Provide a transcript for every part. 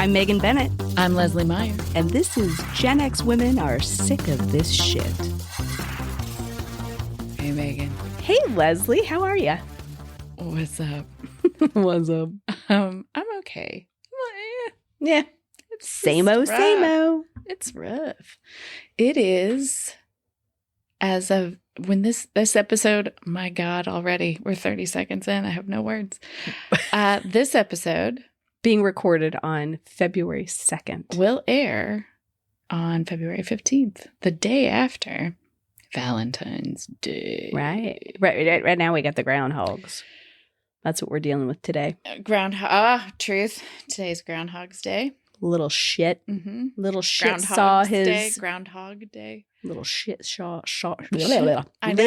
I'm Megan Bennett. I'm Lesley Meyer. And this is Gen X Women Are Sick of This Shit. Hey, Megan. Hey, Lesley. How are you? What's up? What's up? I'm okay. Yeah. It's Same-o, same-o. It's rough. It is, as of when this episode, my God, already we're 30 seconds in. I have no words. This episode being recorded on February 2nd will air on February 15th, the day after Valentine's Day. Right now we got the Groundhogs. That's what we're dealing with today. Truth. Today's Groundhog's Day. Little shit. Mm-hmm. Little shit saw his Day, Groundhog Day. Little shit saw I little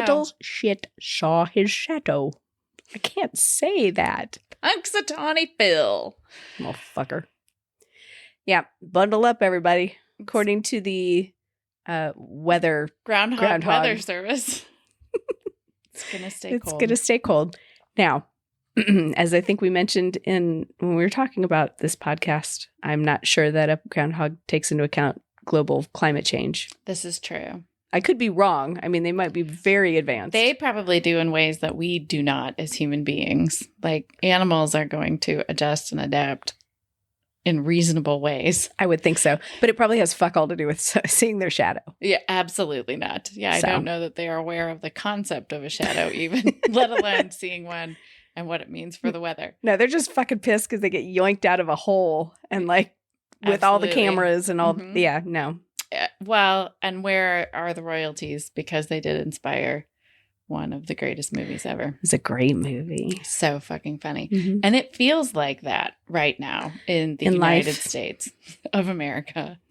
know. shit saw his shadow. I can't say that. Punxsutawney Phil. Motherfucker. Yeah, bundle up, everybody. According to the Groundhog Weather Service. It's gonna stay cold. It's gonna stay cold. Now, as I think we mentioned when we were talking about this podcast, I'm not sure that a groundhog takes into account global climate change. This is true. I could be wrong. I mean, they might be very advanced. They probably do in ways that we do not as human beings. Like animals are going to adjust and adapt in reasonable ways. I would think so. But it probably has fuck all to do with seeing their shadow. Yeah, absolutely not. Yeah, I So. don't know that they are aware of the concept of a shadow even, let alone seeing one and what it means for the weather. No, they're just fucking pissed because they get yoinked out of a hole and with all the Absolutely. cameras and all. Mhm. Yeah, no. Well, and where are the royalties? Because they did inspire one of the greatest movies ever. It's a great movie. So fucking funny. Mhm. And it feels like that right now in the In United life. States of America.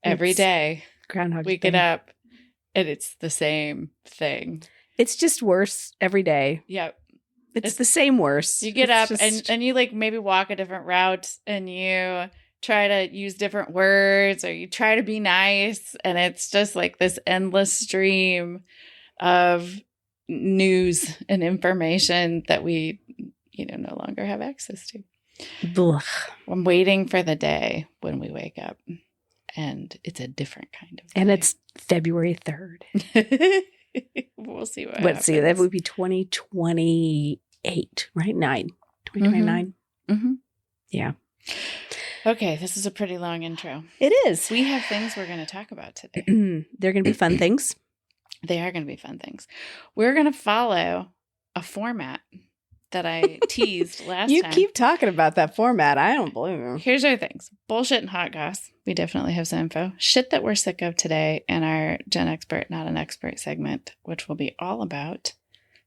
Every It's day Groundhog we Day. get up and it's the same thing. It's just worse every day. Yeah. It's the same worse. You get It's up just- and you like maybe walk a different route and you try to use different words or you try to be nice. And it's just like this endless stream of news and information that we, no longer have access to. Ugh. I'm waiting for the day when we wake up and it's a different kind of day. And it's February 3rd. We'll see what Let's see. That happens. would be 2028, right? 2029. Mhm. Yeah. Okay, this is a pretty long intro. It is. We have things we're going to talk about today. They're going to be fun things. They are going to be fun things. We're going to follow a format that I teased last You time. keep talking about that format. I don't believe you. Here's our things. Bullshit and hot goss. We definitely have some info. Shit that we're sick of today, and our GenXpert, not an expert segment, which will be all about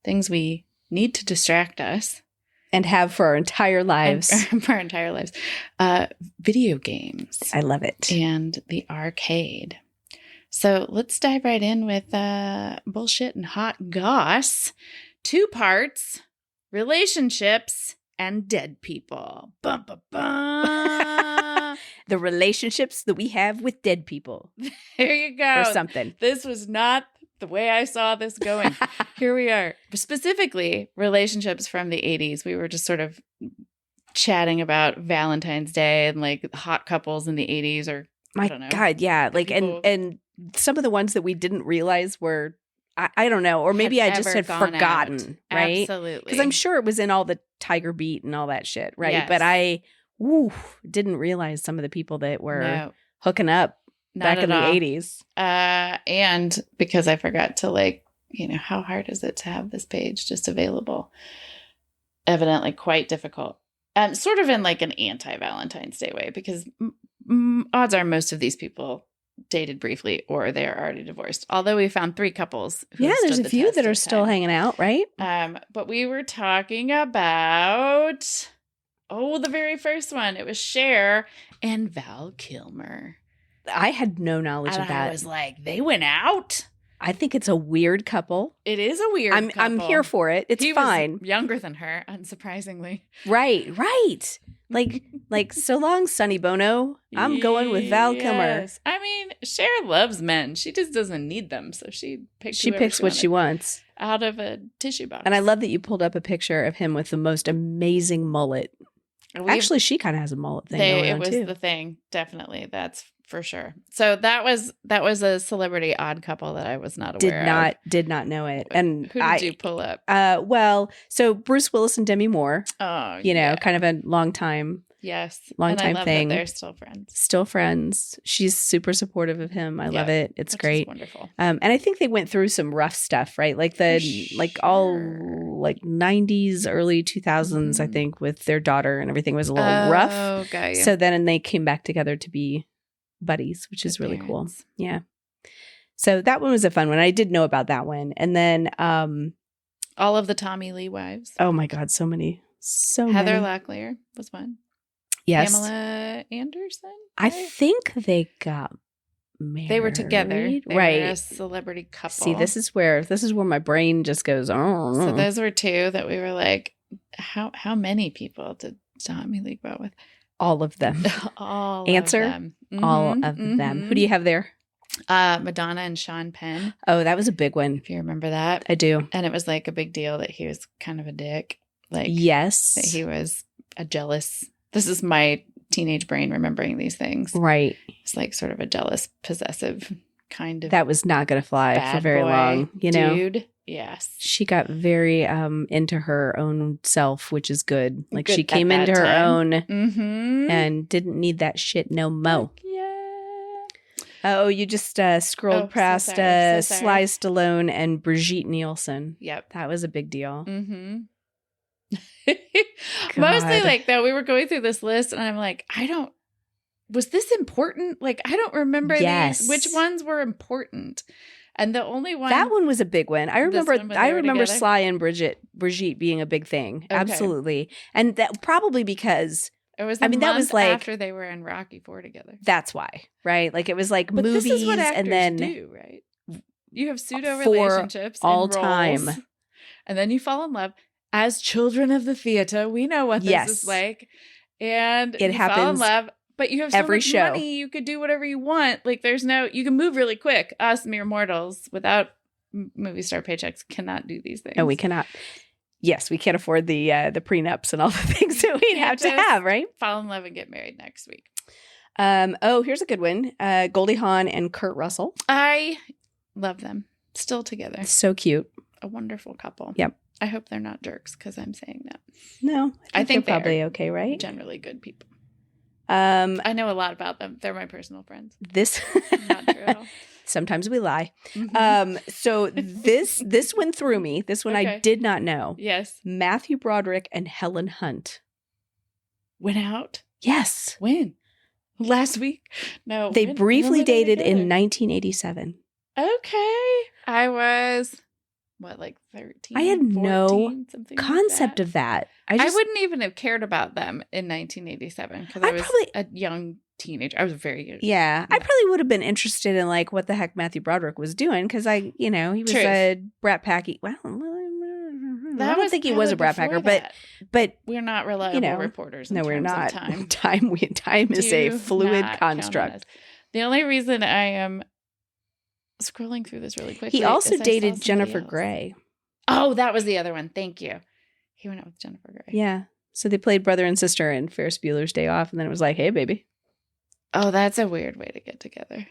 things we need to distract us. And have for our entire lives. And for our entire lives. Video games. I love it. And the arcade. So let's dive right in with bullshit and hot goss. 2 parts, relationships and dead people. Bum, bum, bum. The relationships that we have with dead people There you go. or something. This was not the way I saw this going. Here we are. Specifically, relationships from the 80s. We were just sort of chatting about Valentine's Day and like hot couples in the 80s or My I don't know. God, yeah. Like, People- and some of the ones that we didn't realize were, I don't know, or maybe I just ever had gone forgotten, out. right? Absolutely. Because I'm sure it was in all the Tiger Beat and all that shit, right? Yes. But I didn't realize some of the people that were No, hooking up not back at in the all. 80s. And because I forgot to how hard is it to have this page just available? Evidently quite difficult. Sort of in like an anti-Valentine's Day way, because odds are most of these people dated briefly or they're already divorced. Although we found 3 couples. Who Yeah, stood there's a the few test that are of still time. hanging out, right? But we were talking about, the very first one. It was Cher and Val Kilmer. I had no knowledge And of that. I was like, they went out? I think it's a weird couple. It is a weird I'm couple. here for it. It's He was fine. younger than her, unsurprisingly. Right. Like so long, Sonny Bono. I'm going with Val Kilmer. Yes. I mean, Cher loves men. She just doesn't need them, so she picks. She whoever picks what she wanted wants. out of a tissue box. And I love that you pulled up a picture of him with the most amazing mullet. Actually, she kind of has a mullet thing going It on was too. the thing, definitely. That's for sure. So that was a celebrity odd couple that I was not aware of. Did not know it. And who did you pull up? Well, so Bruce Willis and Demi Moore. Oh, kind of a long time and I love thing. that they're still friends. Still friends. She's super supportive of him. I love it. It's great. Is wonderful. And I think they went through some rough stuff, right? Like all 90s, early 2000s, I think, with their daughter and everything was a little rough. Oh, got you. So then they came back together to be buddies, which is really cool. Yeah. So that one was a fun one. I did know about that one. And then all of the Tommy Lee wives. Oh my God, so many. Heather Locklear was one. Yes. Pamela Anderson? Right? I think they got married. They were together. They right. were a celebrity couple. See, this is where my brain just goes, oh. So those were two that we were like, how many people did Tommy Lee go out with? All of them. Answer? Of them. All of them. Who do you have there? Madonna and Sean Penn. Oh, that was a big one. If you remember that. I do. And it was like a big deal that he was kind of a dick. Like, yes. That he was a jealous. This is my teenage brain remembering these things. Right. It's like sort of a jealous, possessive kind of. That was not going to fly for very long, Dude. Yes. She got very into her own self, which is good. Like good she came into her own and didn't need that shit no mo. Yeah. Oh, you just scrolled past Sly Stallone and Brigitte Nielsen. Yep. That was a big deal. Mm-hmm. Mostly like that we were going through this list and I'm like, was this important? Like, I don't remember these. Which ones were important? And the only one that one was a big one. I remember Sly and Brigitte being a big thing. Okay. Absolutely. And that probably because it was that was like after they were in Rocky IV together. That's why, right? Like it was like but movies this is what actors and then do, right? You have pseudo relationships all in roles, time. And then you fall in love. As children of the theater, we know what this is like. And it happens fall in love, but you have so every much show. money, you could do whatever you want. Like you can move really quick. Us mere mortals without movie star paychecks cannot do these things. No, we cannot. Yes, we can't afford the prenups and all the things that we'd have to have, right? Fall in love and get married next week. Here's a good one. Goldie Hawn and Kurt Russell. I love them. Still together. So cute. A wonderful couple. Yep. I hope they're not jerks because I'm saying that. No, I think they're probably okay, right? Generally good people. I know a lot about them. They're my personal friends. This not true at all. Sometimes we lie. Mm-hmm. So this one threw me. This one I did not know. Yes. Matthew Broderick and Helen Hunt went out. Yes. When? Last week? No. They briefly dated in 1987. Okay. I was. What, like 13? I had 14, no concept of that. I wouldn't even have cared about them in 1987 because I was a young teenager. I was very young. Yeah. I probably would have been interested in like what the heck Matthew Broderick was doing because he was a brat packy. Well, I don't think he was a brat packer, but we're not reliable reporters. No, we're not. Time is a fluid construct. The only reason I am scrolling through this really quickly. He also dated Jennifer Grey. Oh, that was the other one. Thank you. He went out with Jennifer Grey. Yeah. So they played brother and sister in Ferris Bueller's Day Off, and then it was like, hey, baby. Oh, that's a weird way to get together.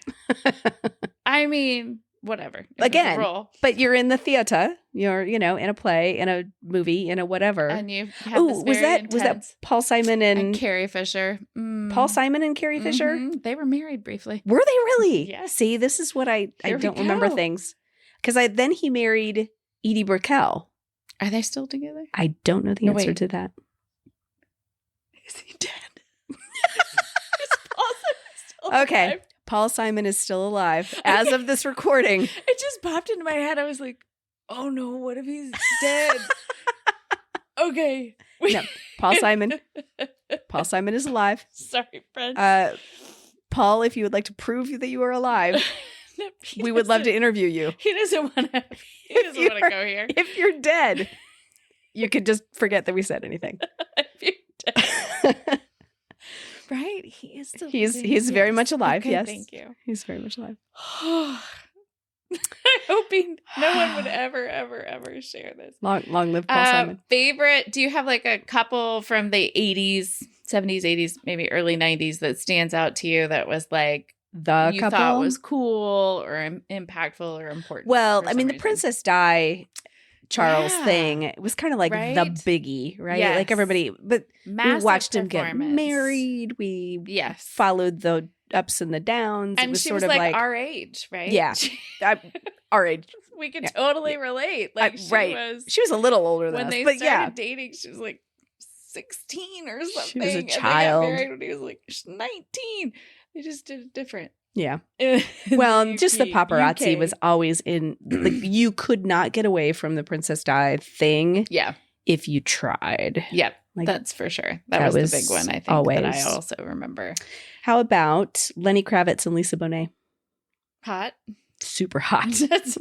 I mean, whatever. Again, but you're in the theater. You're, in a play, in a movie, in a whatever. And you have was that Paul Simon and Carrie Fisher? Paul Simon and Carrie Fisher? They were married briefly. Were they really? Yes. See, this is what I don't remember things. Because then he married Edie Brickell. Are they still together? I don't know the answer to that. Is he dead? Okay. Alive? Paul Simon is still alive as of this recording. It just popped into my head. I was like, oh no, what if he's dead? Okay. No, Paul Simon. Paul Simon is alive. Sorry, friends. Paul, if you would like to prove that you are alive, we would love to interview you. He doesn't want to go here. If you're dead, you could just forget that we said anything. If you're dead. Right? He is still He's very much alive. Okay, yes. Thank you. He's very much alive. I'm hoping no one would ever share this. Long live Paul Simon. Favorite? Do you have like a couple from the 80s 70s, 80s, maybe early 90s that stands out to you that was like The you couple thought was cool or impactful or important? Well, for I some mean, the reason? Princess Di Charles Yeah. thing, it was kind of like Right? the biggie, right? Yes. Like everybody, but Massive we watched him get performance. married. We Yes. followed the ups and the downs. And it was she sort was of like our age, right? Yeah. Our age. We could Yeah. totally relate. Like Right. She was a little older than when us, they but started dating, she was like 16 or something. She was a And child. they got married when he was like 19. They just did it different. Yeah. In Well, the just the UK. paparazzi was always in, like, you could not get away from the Princess Di thing Yeah. if you tried. Yep. Like, that's for sure. That was the big one, I think, that I also remember. How about Lenny Kravitz and Lisa Bonet? Hot. Super hot. That's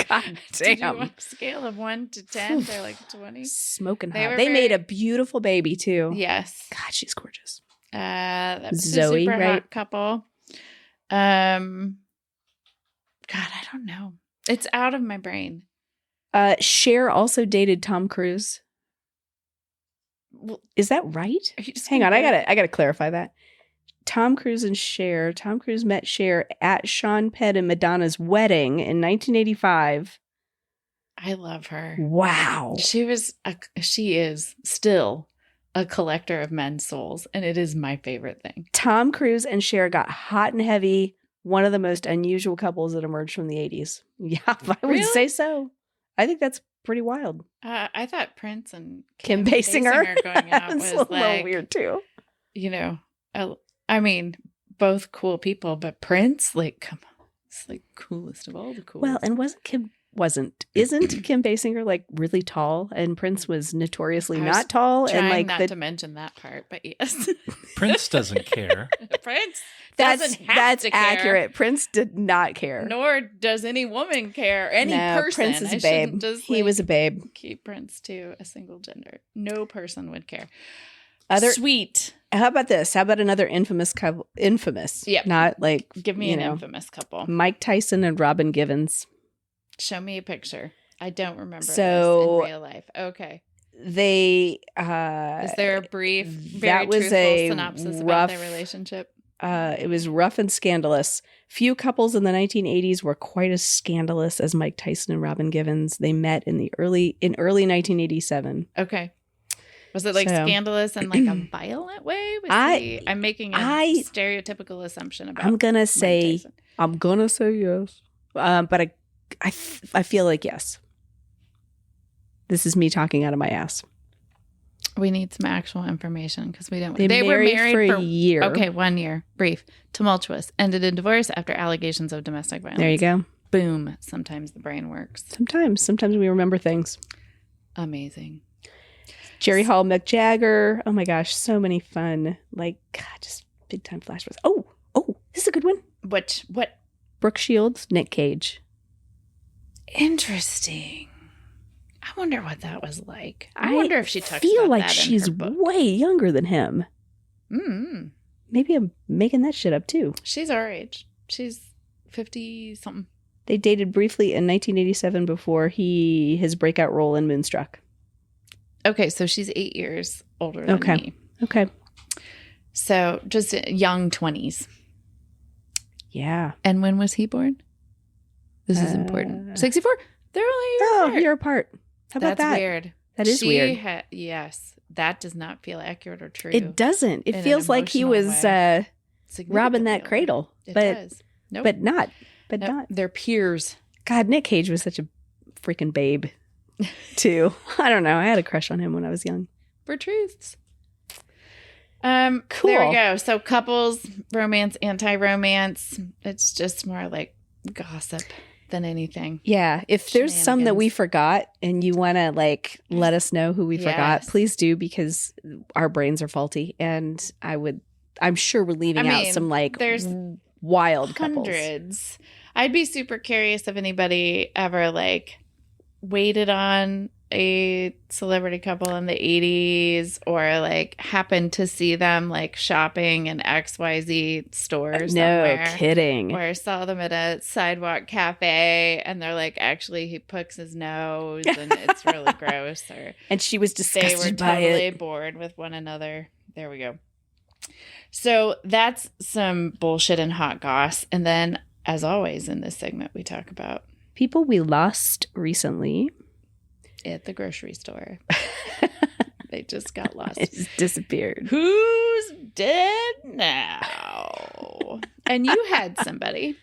God Did you damn. on a scale of 1 to 10? They're like 20. Smoking They hot. were They made very- a beautiful baby too. Yes. God, she's gorgeous. That was Zoe, a super right? hot couple. God, I don't know. It's out of my brain. Cher also dated Tom Cruise. Well, Is that right? are you just Hang on, gonna I gotta clarify that. Tom Cruise and Cher. Tom Cruise met Cher at Sean Penn and Madonna's wedding in 1985. I love her. Wow. She is still a collector of men's souls, and it is my favorite thing. Tom Cruise and Cher got hot and heavy. One of the most unusual couples that emerged from the 80s. Yeah, I would Really? say so. I think that's pretty wild. I thought Prince and Kim Basinger going out It's was a little like weird too. You know, I mean, both cool people, but Prince, like, come on, it's like coolest of all the coolest. Well, and isn't Kim Basinger like really tall, and Prince was notoriously I was not tall, trying and like not to mention that part, but yes, Prince doesn't care. Prince that's doesn't have to care, accurate. Prince did not care. nor does any woman care. Any person, Prince is I a babe. shouldn't just, He was a babe. keep Prince to a single gender. No person would care. Sweet. How about this? How about another infamous couple? Infamous. Yep. Not like Give me an infamous couple. Mike Tyson and Robin Givens. Show me a picture. I don't remember this So- in real life. Okay. They Is there a brief, that very was truthful a synopsis about their rough- relationship? it was rough and scandalous. Few couples in the 1980s were quite as scandalous as Mike Tyson and Robin Givens. They met in early 1987. Okay. Was it like So- scandalous in like a violent way? I'm making a stereotypical assumption about I'm gonna Mike say Tyson. yes, but I feel like yes. This is me talking out of my ass. We need some actual information because we don't. They were married married for a year. Okay, 1 year. Brief. Tumultuous. Ended in divorce after allegations of domestic violence. There you go. Boom. Sometimes the brain works. Sometimes we remember things. Amazing. Jerry Hall, Mick Jagger. Oh my gosh, so many fun. Like, God, just big time flashbacks. Oh, this is a good one. What? Brooke Shields, Nick Cage. Interesting. I wonder what that was like. I wonder if she talks feel about like that she's in her book. way younger than him. Mm-hmm. Maybe I'm making that shit up too. She's our age. She's 50 something. They dated briefly in 1987 before his breakout role in Moonstruck. Okay, so she's 8 years older than me. Okay. So just young 20s. Yeah. And when was he born? This is important. 64? They're only a year apart. You're apart. How about That's that? weird. That is weird. Yes. That does not feel accurate or true. It doesn't. It in an feels like he emotional was way. robbing that Significantly cradle. older. It but does. Nope. but not. Nope. They're peers. God, Nick Cage was such a freaking babe, too. I don't know. I had a crush on him when I was young. For truths. Cool. There we go. So couples, romance, anti-romance. It's just more like gossip than anything. Yeah. If there's some that we Shenanigans. forgot and you want to let us know who we forgot, Yes. please do, because our brains are faulty. And I'm sure we're leaving out some there's wild couples. hundreds. I'd be super curious if anybody ever waited on a celebrity couple in the 80s or happened to see them shopping in XYZ stores No somewhere. kidding. Or saw them at a sidewalk cafe and they're actually he picks his nose and it's really gross. Or And she was they disgusted were by totally it. bored with one another. There we go. So that's some bullshit and hot goss. And then, as always, in this segment, we talk about people we lost recently at the grocery store. They just got lost. It's disappeared. Who's dead now? And you had somebody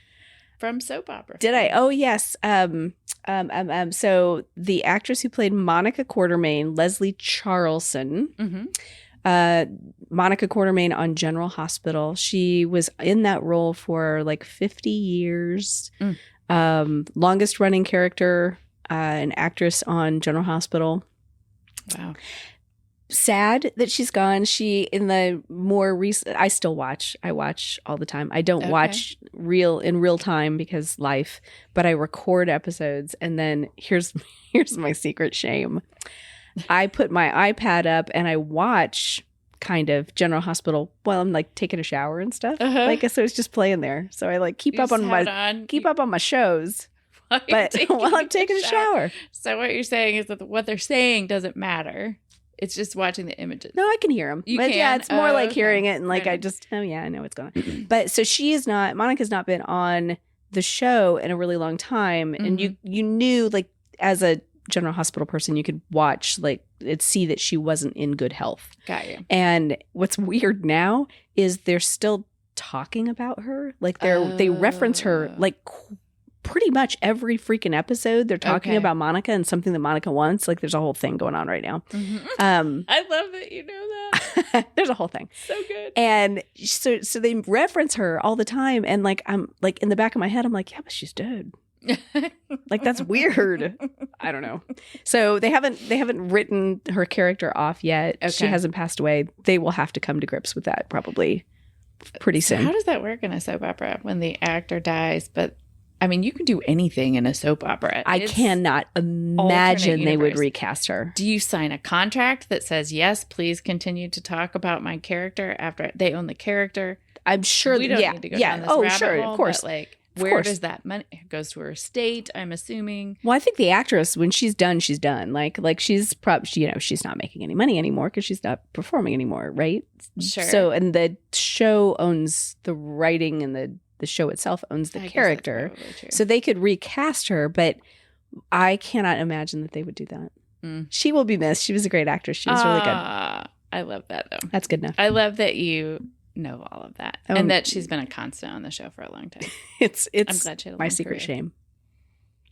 from soap opera. Did I? Oh, yes. So the actress who played Monica Quartermain, Lesley Charleson, Monica Quartermain on General Hospital. She was in that role for like 50 years. Longest running character, an actress on General Hospital. Wow. Sad that she's gone. She, in the more recent, I still watch. I watch all the time. I don't watch in real time because life, but I record episodes. And then here's my secret shame. I put my iPad up and I watch kind of General Hospital while I'm like taking a shower and stuff. Like, so it's just playing there. So I like keep up on my shows. But while I'm taking a shower. So what you're saying is that what they're saying doesn't matter. It's just watching the images. No, I can hear them. But yeah, it's more like hearing it and like I just, I know what's going on. But so Monica's not been on the show in a really long time. And you knew, like, as a General Hospital person, you could watch, like, see that she wasn't in good health. Got you. And what's weird now is they're still talking about her. Like, they reference her, like, pretty much every freaking episode. They're talking about Monica and something that Monica wants. Like, there's a whole thing going on right now. I love that you know that. There's a whole thing. So good. And so they reference her all the time. And like, I'm like, in the back of my head, I'm like, yeah, but she's dead. Like, that's weird. I don't know. So they haven't written her character off yet. She hasn't passed away. They will have to come to grips with that probably pretty soon. So how does that work in a soap opera when the actor dies? But I mean, you can do anything in a soap opera. I cannot imagine they would recast her. Do you sign a contract that says, yes, please continue to talk about my character after they own the character? I'm sure. We don't need to go down this rabbit hole, of course. But like, where does that money? It goes to her estate, I'm assuming. Well, I think the actress, when she's done, she's done. Like she's probably, she's not making any money anymore because she's not performing anymore, right? Sure. So, and the show owns the writing and the show itself owns the character. So they could recast her, but I cannot imagine that they would do that. She will be missed. She was a great actress. She was really good. I love that, though. That's good enough. I love that you know all of that. And that she's been a constant on the show for a long time. It's I'm glad she had a my long secret career. shame.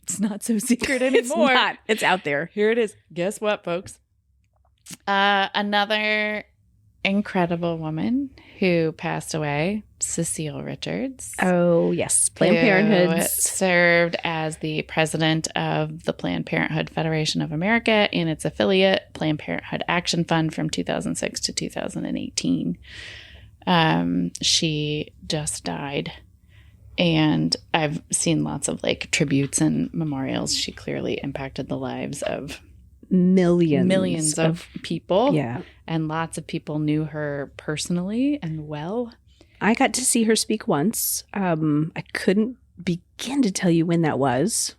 It's not so secret anymore. It's not. It's out there. Here it is. Guess what, folks? Another incredible woman who passed away, Cecile Richards. Oh, yes. Planned Parenthood. Served as the president of the Planned Parenthood Federation of America and its affiliate, Planned Parenthood Action Fund, from 2006 to 2018. She just died. And I've seen lots of like tributes and memorials. She clearly impacted the lives of millions of people. Yeah. And lots of people knew her personally and well. I got to see her speak once. I couldn't begin to tell you when that was.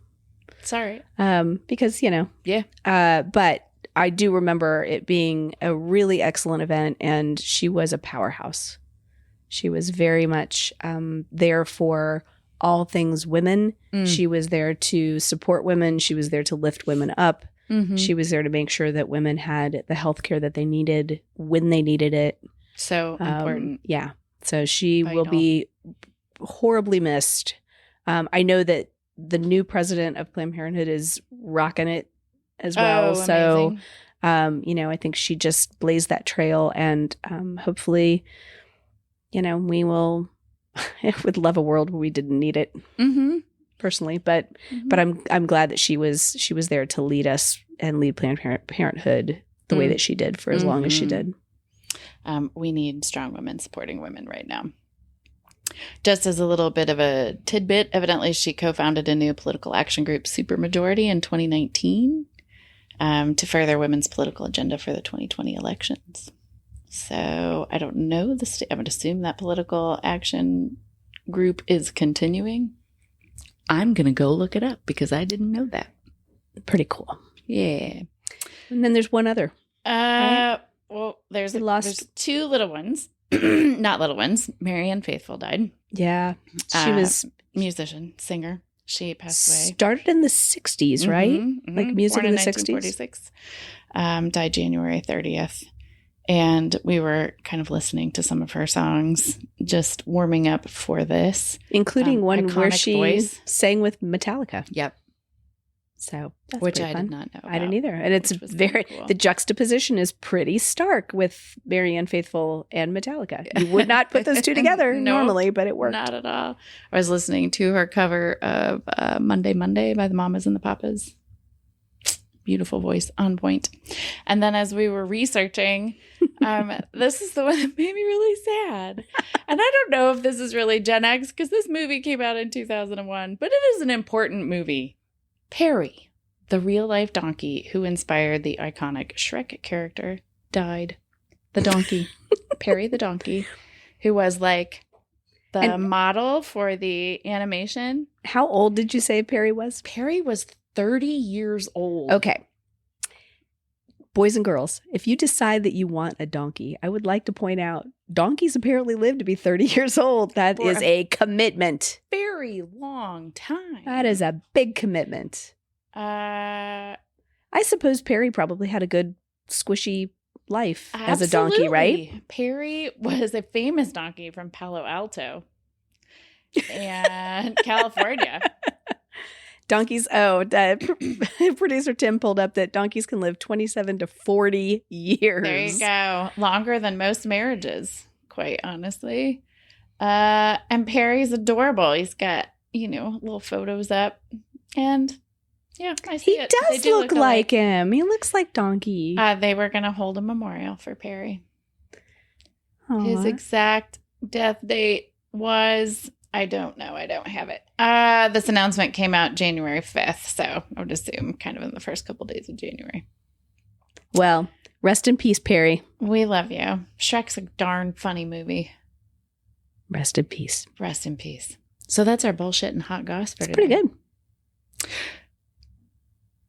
Sorry. Because, Yeah. But I do remember it being a really excellent event, and she was a powerhouse. She was very much there for all things women. She was there to support women. She was there to lift women up. She was there to make sure that women had the health care that they needed when they needed it. So important. Yeah. So she will be horribly missed. I know that the new president of Planned Parenthood is rocking it as well. So, I think she just blazed that trail, and hopefully, we will. I would love a world where we didn't need it. Personally, but I'm glad that she was there to lead us and lead Planned Parenthood the way that she did for as long as she did. We need strong women supporting women right now. Just as a little bit of a tidbit, evidently she co-founded a new political action group, Supermajority, in 2019 to further women's political agenda for the 2020 elections. So I don't know I would assume that political action group is continuing. I'm going to go look it up because I didn't know that. Pretty cool. Yeah. And then there's one other. Right? Well, there's two little ones. Not little ones. Marianne Faithfull died. Yeah. She was musician, singer. She passed away. Started in the 60s, right? Like music in the 60s? 1946. Died January 30th. And we were kind of listening to some of her songs, just warming up for this. Including one where she sang with Metallica. Yep. So that's which I fun. did not know about, I didn't either. And it's very cool. The juxtaposition is pretty stark with Marianne Faithfull and Metallica. You would not put those two together normally, but it worked. Not at all. I was listening to her cover of Monday Monday by the Mamas and the Papas. Beautiful voice, on point. And then as we were researching, this is the one that made me really sad. And I don't know if this is really Gen X because this movie came out in 2001, but it is an important movie. Perry, the real-life donkey who inspired the iconic Shrek character, died. The donkey. Perry the donkey, who was like the model for the animation. How old did you say Perry was? Perry was 30 years old. Okay. Boys and girls, if you decide that you want a donkey, I would like to point out donkeys apparently live to be 30 years old. That is a commitment. Very long time. That is a big commitment. I suppose Perry probably had a good squishy life as a donkey, right? Perry was a famous donkey from Palo Alto and California. Donkeys, producer Tim pulled up that donkeys can live 27 to 40 years. There you go. Longer than most marriages, quite honestly. And Perry's adorable. He's got, little photos up. And yeah, I see it. He does look like him. He looks like Donkey. They were going to hold a memorial for Perry. Aww. His exact death date was... I don't know. I don't have it. This announcement came out January 5th, so I would assume kind of in the first couple days of January. Well, rest in peace, Perry. We love you. Shrek's a darn funny movie. Rest in peace. Rest in peace. So that's our bullshit and hot goss for today. Pretty good.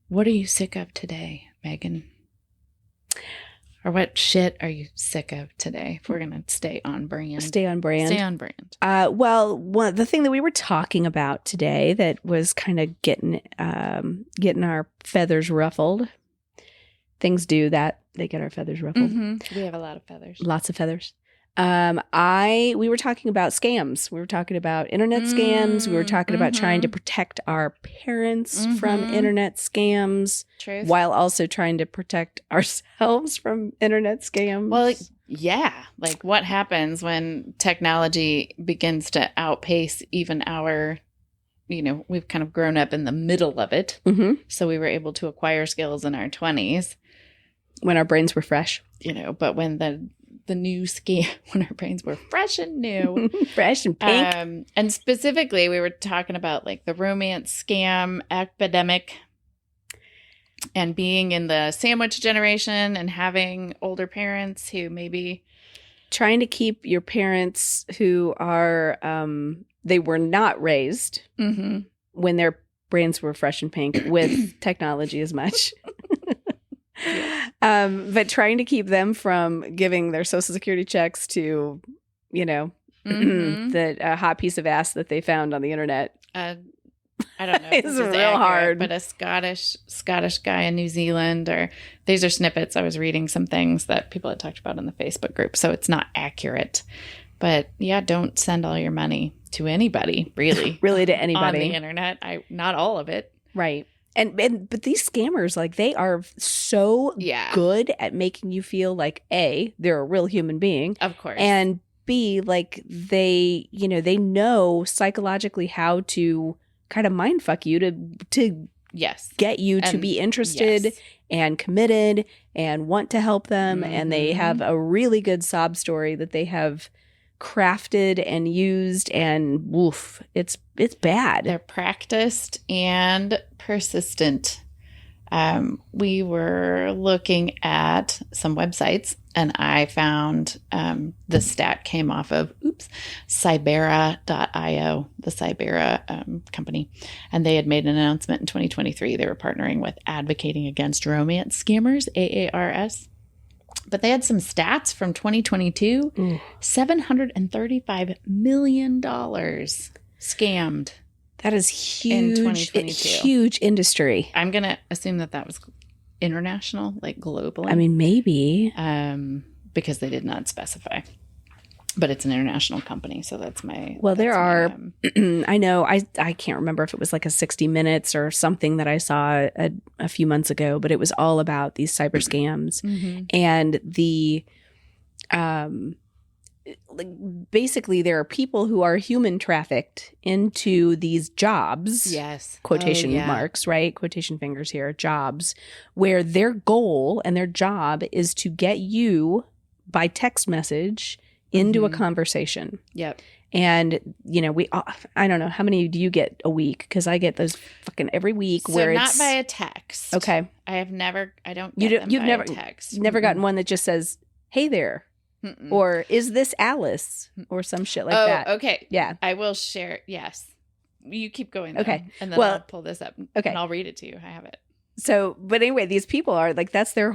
What are you sick of today, Megan? Or what shit are you sick of today? If we're going to stay on brand. Stay on brand. Stay on brand. Well, the thing that we were talking about today that was kind of getting our feathers ruffled. Things do that. They get our feathers ruffled. Mm-hmm. We have a lot of feathers. Lots of feathers. We were talking about scams. We were talking about internet scams. We were talking about trying to protect our parents from internet scams. Truth. While also trying to protect ourselves from internet scams. Well, yeah. Like what happens when technology begins to outpace even our, we've kind of grown up in the middle of it. Mm-hmm. So we were able to acquire skills in our 20s. When our brains were fresh. But when the new scam, when our brains were fresh and new. Fresh and pink. And specifically, we were talking about like the romance scam epidemic and being in the sandwich generation and having older parents who maybe... Trying to keep your parents who are, they were not raised when their brains were fresh and pink with technology as much. But trying to keep them from giving their Social Security checks to, the hot piece of ass that they found on the internet. I don't know. If it's real hard. But a Scottish guy in New Zealand, or these are snippets. I was reading some things that people had talked about in the Facebook group, so it's not accurate. But yeah, don't send all your money to anybody, really. Really to anybody. On the internet. Not all of it. Right. But these scammers, like, they are so good at making you feel like, A, they're a real human being. Of course. And B, like, they know psychologically how to kind of mind fuck you to get you to be interested and committed and want to help them. And they have a really good sob story that they have crafted and used, and woof, it's bad. They're practiced and persistent. We were looking at some websites, and I found the stat came off of Cybera.io, the Cybera company, and they had made an announcement in 2023. They were partnering with Advocating Against Romance Scammers, AARS. But they had some stats from 2022. $735 million scammed. That is huge. In 2022. Huge industry. I'm going to assume that was international, like globally. I mean, maybe. Because they did not specify. But it's an international company, so that's my... Well, there are... I know, I can't remember if it was like a 60 Minutes or something that I saw a few months ago, but it was all about these cyber scams. And the... like basically, there are people who are human trafficked into these jobs. Yes. Quotation marks, right? Quotation fingers here. Jobs. Where their goal and their job is to get you by text message into a conversation. Yep. And, you know, I don't know, how many do you get a week? Because I get those fucking every week where not it's... via text. Okay. I don't get them via text. You've never gotten one that just says, hey there. Or is this Alice? Or some shit like that. Oh, okay. Yeah. I will share. Yes. You keep going. Though, okay. And then I'll pull this up. Okay. And I'll read it to you. I have it. So, but anyway, these people are like, that's their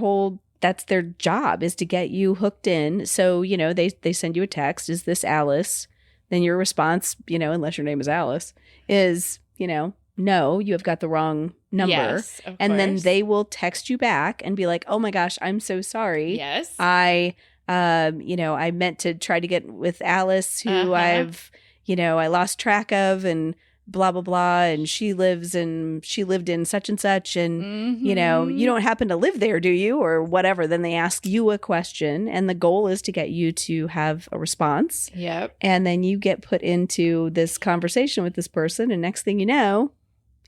job, is to get you hooked in. So, you know, they send you a text, is this Alice? Then your response, you know, unless your name is Alice, is, you know, no, you have got the wrong number. Yes, of and course. then they will text you back and be like, oh my gosh, I'm so sorry. Yes. I meant to try to get with Alice, who I lost track of, and blah, blah, blah. And she lived in such and such. And, you know, you don't happen to live there, do you? Or whatever. Then they ask you a question. And the goal is to get you to have a response. Yep. And then you get put into this conversation with this person. And next thing you know,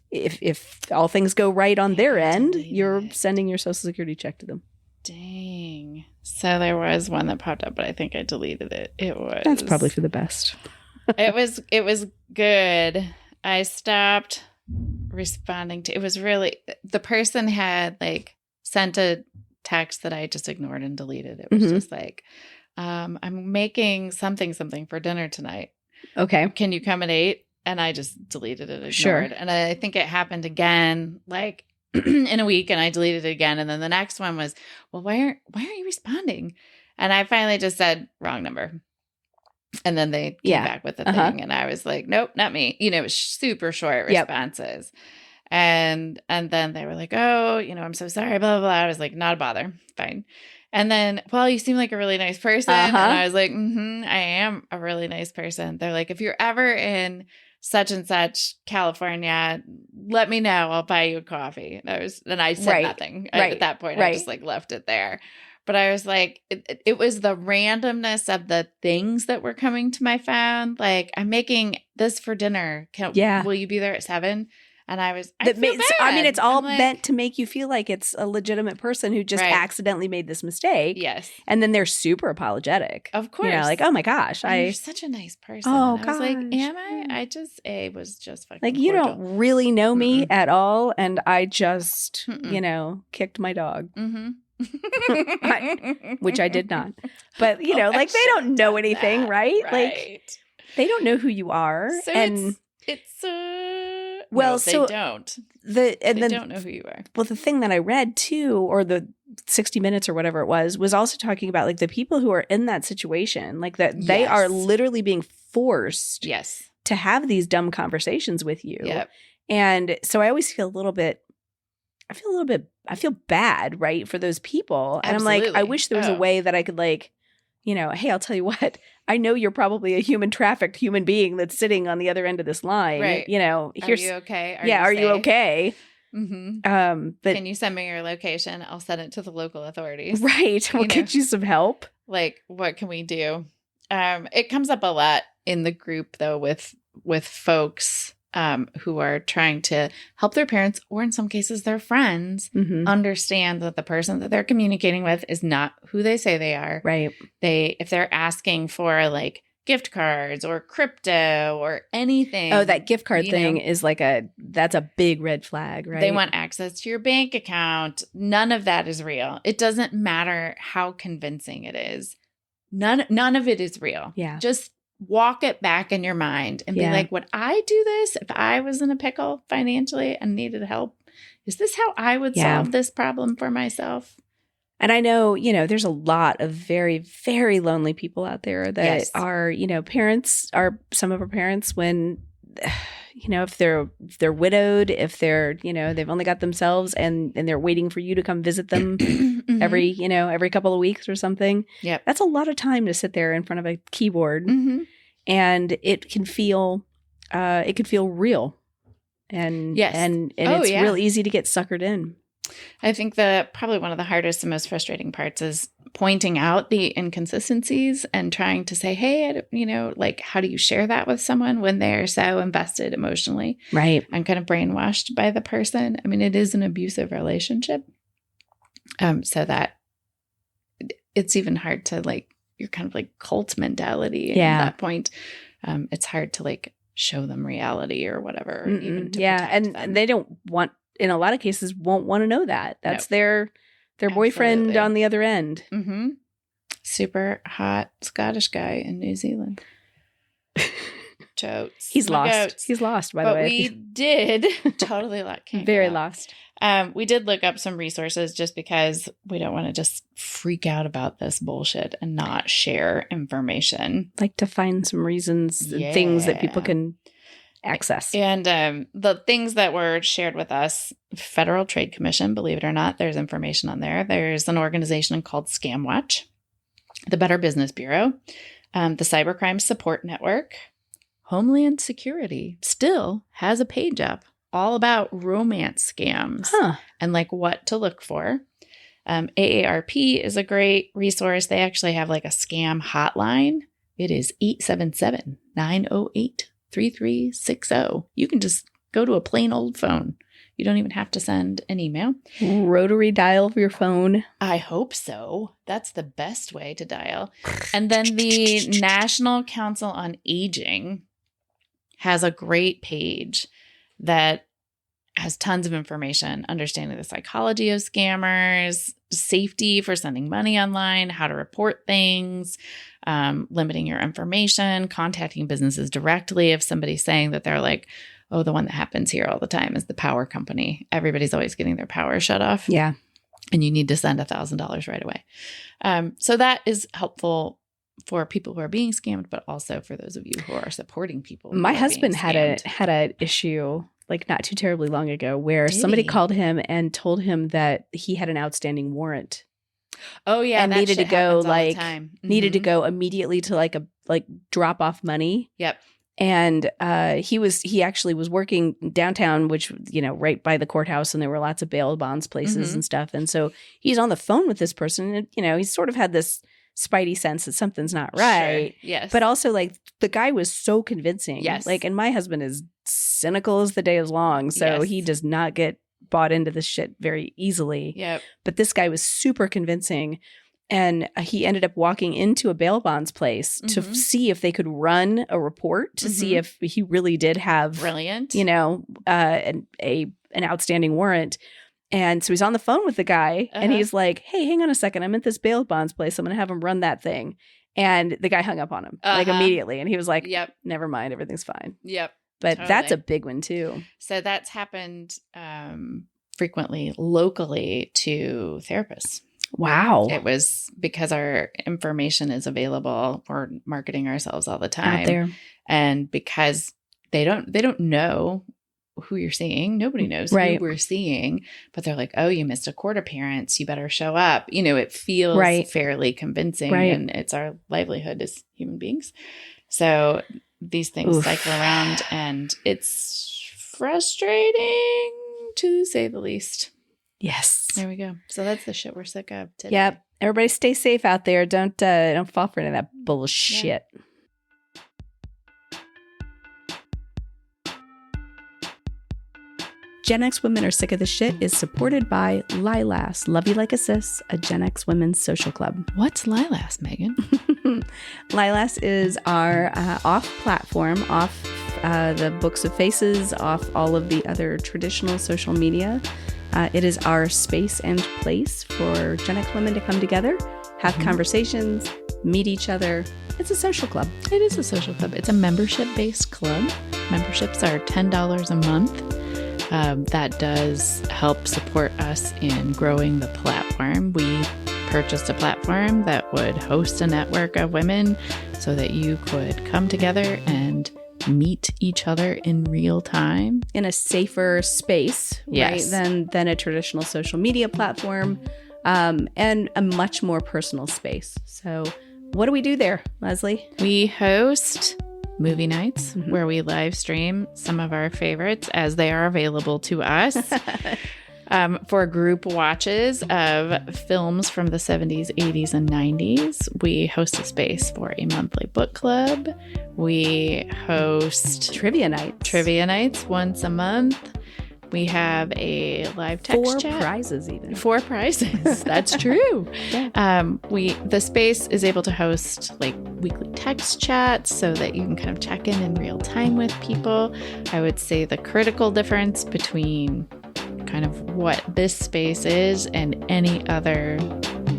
if all things go right on their end, you're sending your Social Security check to them. Dang. So there was one that popped up, but I think I deleted it. That's probably for the best. It was good. I stopped responding to it. Was really, the person had like sent a text that I just ignored and deleted. It was just like, I'm making something for dinner tonight. Okay. Can you come at 8? And I just deleted it, ignored. Sure. And I think it happened again, like in a week, and I deleted it again. And then the next one was, well, why aren't you responding? And I finally just said, wrong number. And then they came back with the thing, and I was like, nope, not me. You know, it was super short responses. And then they were like, oh, you know, I'm so sorry, blah, blah, blah. I was like, not a bother. Fine. And then, well, you seem like a really nice person. And I was like, I am a really nice person. They're like, if you're ever in such and such California, let me know. I'll buy you a coffee. And I said nothing at that point. I just like left it there. But I was like, it was the randomness of the things that were coming to my phone. Like, I'm making this for dinner. Will you be there at 7? And I feel bad. I mean, it's all meant to make you feel like it's a legitimate person who just accidentally made this mistake. Yes. And then they're super apologetic. Of course. You know, like, oh my gosh. You're such a nice person. Oh, I was like, am I? I was just fucking like, you cordial. don't really know me at all. And I just, you know, kicked my dog. Which I did not. But, you know, like, they don't know anything, right? Like, they don't know who you are. So and they don't. They don't know who you are. Well, the thing that I read too, or the 60 Minutes or whatever it was also talking about like the people who are in that situation, like that they are literally being forced to have these dumb conversations with you. Yep. And so I always feel I feel bad, right, for those people. And Absolutely. I'm like, I wish there was a way that I could like, you know, hey, I'll tell you what, I know you're probably a trafficked human being that's sitting on the other end of this line. Right. You know, here's, are you okay? Are you okay? But can you send me your location? I'll send it to the local authorities. Right. We'll get you some help. Like, what can we do? It comes up a lot in the group though with folks who are trying to help their parents, or in some cases their friends, understand that the person that they're communicating with is not who they say they are. Right. If they're asking for like gift cards or crypto or anything. Oh, that gift card thing is like that's a big red flag, right? They want access to your bank account. None of that is real. It doesn't matter how convincing it is. None of it is real. Yeah. Just walk it back in your mind and be like, would I do this if I was in a pickle financially and needed help? Is this how I would solve this problem for myself? And I know, there's a lot of very, very lonely people out there that are, parents are some of our parents when, if they're widowed, if they're, they've only got themselves and they're waiting for you to come visit them every couple of weeks or something. Yep. That's a lot of time to sit there in front of a keyboard, and it can feel real, and it's real easy to get suckered in. I think probably one of the hardest and most frustrating parts is pointing out the inconsistencies and trying to say, hey, how do you share that with someone when they're so invested emotionally? Right. And kind of brainwashed by the person. I mean, it is an abusive relationship. So that it's even hard to you're kind of cult mentality. And at that point, it's hard to show them reality or whatever. Or even to protect them. And they don't want, in a lot of cases, won't want to know that. That's their boyfriend on the other end. Mm-hmm. Super hot Scottish guy in New Zealand. Totes. He's lost. Goats. He's lost, by the way. But we did totally very lost. We did look up some resources just because we don't want to just freak out about this bullshit and not share information. Like to find some reasons and things that people can access. And the things that were shared with us, Federal Trade Commission, believe it or not, there's information on there. There's an organization called ScamWatch, the Better Business Bureau, the Cybercrime Support Network, Homeland Security still has a page up all about romance scams and what to look for. AARP is a great resource. They actually have a scam hotline. It is 877-908-3360. You can just go to a plain old phone. You don't even have to send an email. Rotary dial for your phone. I hope so. That's the best way to dial. And then the National Council on Aging has a great page that has tons of information, understanding the psychology of scammers, safety for sending money online, how to report things, limiting your information, contacting businesses directly. If somebody's saying that they're the one that happens here all the time is the power company. Everybody's always getting their power shut off. Yeah. And you need to send $1,000 right away. So that is helpful for people who are being scammed, but also for those of you who are supporting people. My husband had an issue not too terribly long ago where somebody called him and told him that he had an outstanding warrant. Oh yeah, and needed to go needed to go immediately to a drop off money. Yep. And he actually was working downtown, which, right by the courthouse, and there were lots of bail bonds places and stuff. And so he's on the phone with this person, and he's sort of had this spidey sense that something's not right. Sure. Yes. But also the guy was so convincing. Yes. And my husband is cynical as the day is long. So he does not get bought into this shit very easily. Yep. But this guy was super convincing. And he ended up walking into a bail bonds place to see if they could run a report to see if he really did have brilliant, an outstanding warrant. And so he's on the phone with the guy and he's like, hey, hang on a second. I'm at this bail bonds place. I'm going to have him run that thing. And the guy hung up on him immediately. And he was like, yep, never mind. Everything's fine. Yep. But that's a big one too. So that's happened frequently locally to therapists. Wow. It was because our information is available. We're marketing ourselves all the time. Out there. And because they don't know who you're seeing. Nobody knows who we're seeing, but they're like, oh, you missed a court appearance. You better show up. It feels fairly convincing and it's our livelihood as human beings. So these things cycle around and it's frustrating to say the least. Yes. There we go. So that's the shit we're sick of today. Yep. Everybody stay safe out there. Don't fall for any of that bullshit. Yeah. Gen X Women Are Sick of the Shit is supported by Lilas, Love You Like a Sis, a Gen X women's social club. What's Lilas, Megan? Lilas is our off-platform, off the Books of Faces, off all of the other traditional social media. It is our space and place for Gen X women to come together, have conversations, meet each other. It's a social club. It is a social club. It's a membership-based club. Memberships are $10 a month. That does help support us in growing the platform. We purchased a platform that would host a network of women so that you could come together and meet each other in real time in a safer space, yes. right, than a traditional social media platform, and a much more personal space. So what do we do there, Lesley? We host movie nights where we live stream some of our favorites as they are available to us. For group watches of films from the 70s, 80s, and 90s. We host a space for a monthly book club. We host trivia nights once a month. We have a live text chat. 4 prizes even. 4 prizes. That's true. Yeah. The space is able to host like weekly text chats so that you can kind of check in real time with people. I would say the critical difference between kind of what this space is and any other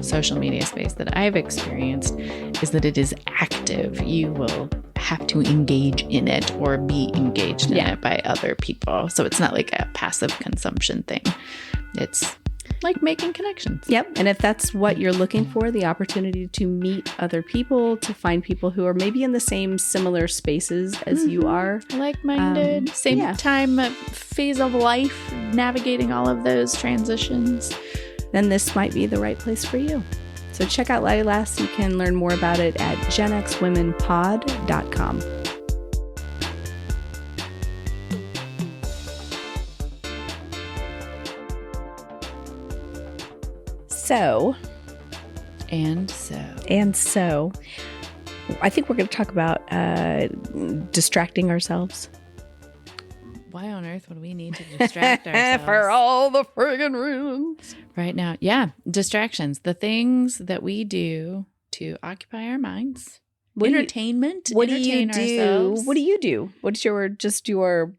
social media space that I've experienced is that it is active. You will have to engage in it or be engaged in it by other people. So it's not like a passive consumption thing. It's like making connections. Yep. And if that's what you're looking for, the opportunity to meet other people, to find people who are maybe in the same similar spaces as you are. Like-minded, same time phase of life, navigating all of those transitions. Then this might be the right place for you. So check out Lilas. You can learn more about it at GenXWomenPod.com. So, I think we're going to talk about distracting ourselves. Why on earth would we need to distract ourselves? For all the friggin' reasons. Right now. Yeah. Distractions. The things that we do to occupy our minds. Entertainment. What do you do? What do you do? What's your distraction?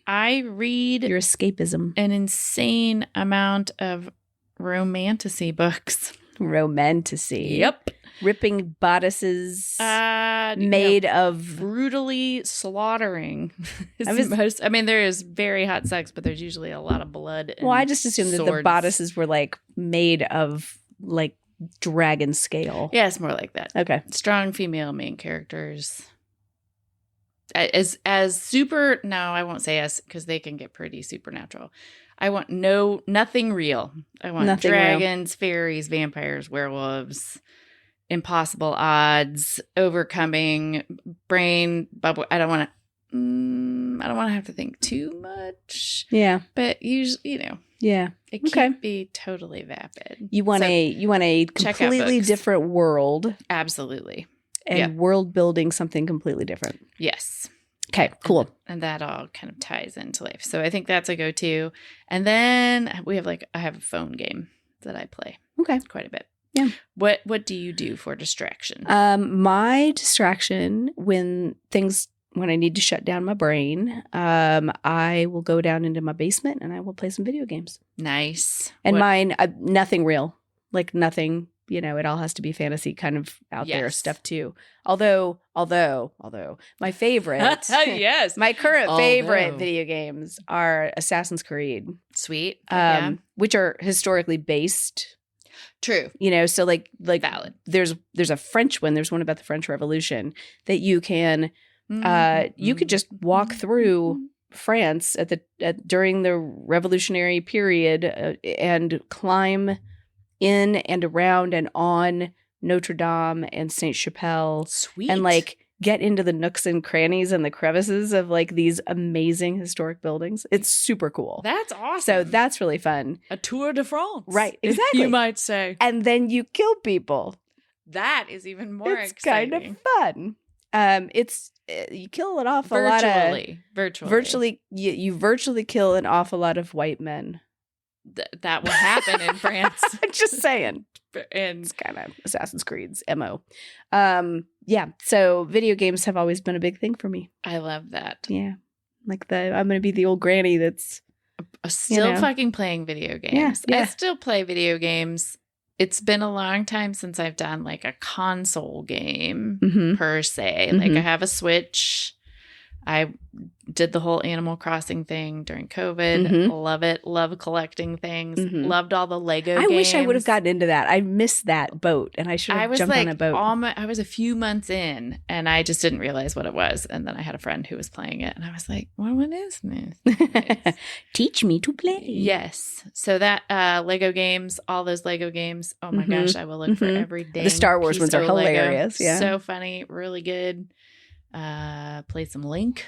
I read your escapism. An insane amount of romantasy books. Romantasy. Yep. Ripping bodices made of brutally slaughtering. There is very hot sex, but there's usually a lot of blood. And I just assumed that the bodices were like made of like dragon scale. Yeah, it's more like that. Okay. Strong female main characters. As super, no, I won't say as, because they can get pretty supernatural. I want nothing real. I want nothing dragons, fairies, vampires, werewolves, impossible odds, overcoming brain bubble. I don't want to have to think too much. Yeah. But usually, yeah. It can't be totally vapid. You want a completely different world. Absolutely. And world building something completely different. Yes. Okay, cool. And that all kind of ties into life. So I think that's a go-to. And then I have a phone game that I play. Okay. Quite a bit. Yeah. What do you do for distraction? My distraction when I need to shut down my brain, I will go down into my basement and I will play some video games. Nice. And mine, nothing real, like nothing. It all has to be fantasy kind of out there stuff too. Although my favorite, my current favorite video games are Assassin's Creed. Sweet. Which are historically based. True. So like valid. There's a French one. There's one about the French Revolution that you can, you could just walk through France during the revolutionary period and climb in and around and on Notre Dame and Saint Chapelle. Sweet. And like get into the nooks and crannies and the crevices of like these amazing historic buildings. It's super cool. That's awesome. So that's really fun. A tour de France. Right. Exactly. You might say. And then you kill people. That is even more exciting. It's kind of fun. You kill an awful lot of virtually. You virtually kill an awful lot of white men. That will happen in France. I'm just saying. And it's kind of Assassin's Creed's MO. So video games have always been a big thing for me. I love that. Yeah. Like I'm going to be the old granny that's still fucking playing video games. Yeah. I still play video games. It's been a long time since I've done like a console game per se. Like I have a Switch. I did the whole Animal Crossing thing during COVID. Love it. Love collecting things. Loved all the Lego games. I wish I would have gotten into that. I missed that boat, and I should have jumped on a boat. I was a few months in, and I just didn't realize what it was. And then I had a friend who was playing it, and I was like, well, what is this? Teach me to play. Yes. So that Lego games, all those Lego games. Oh my gosh, I will look for every day. The Star Wars ones are hilarious. Lego. Yeah. So funny. Really good. Played some Link.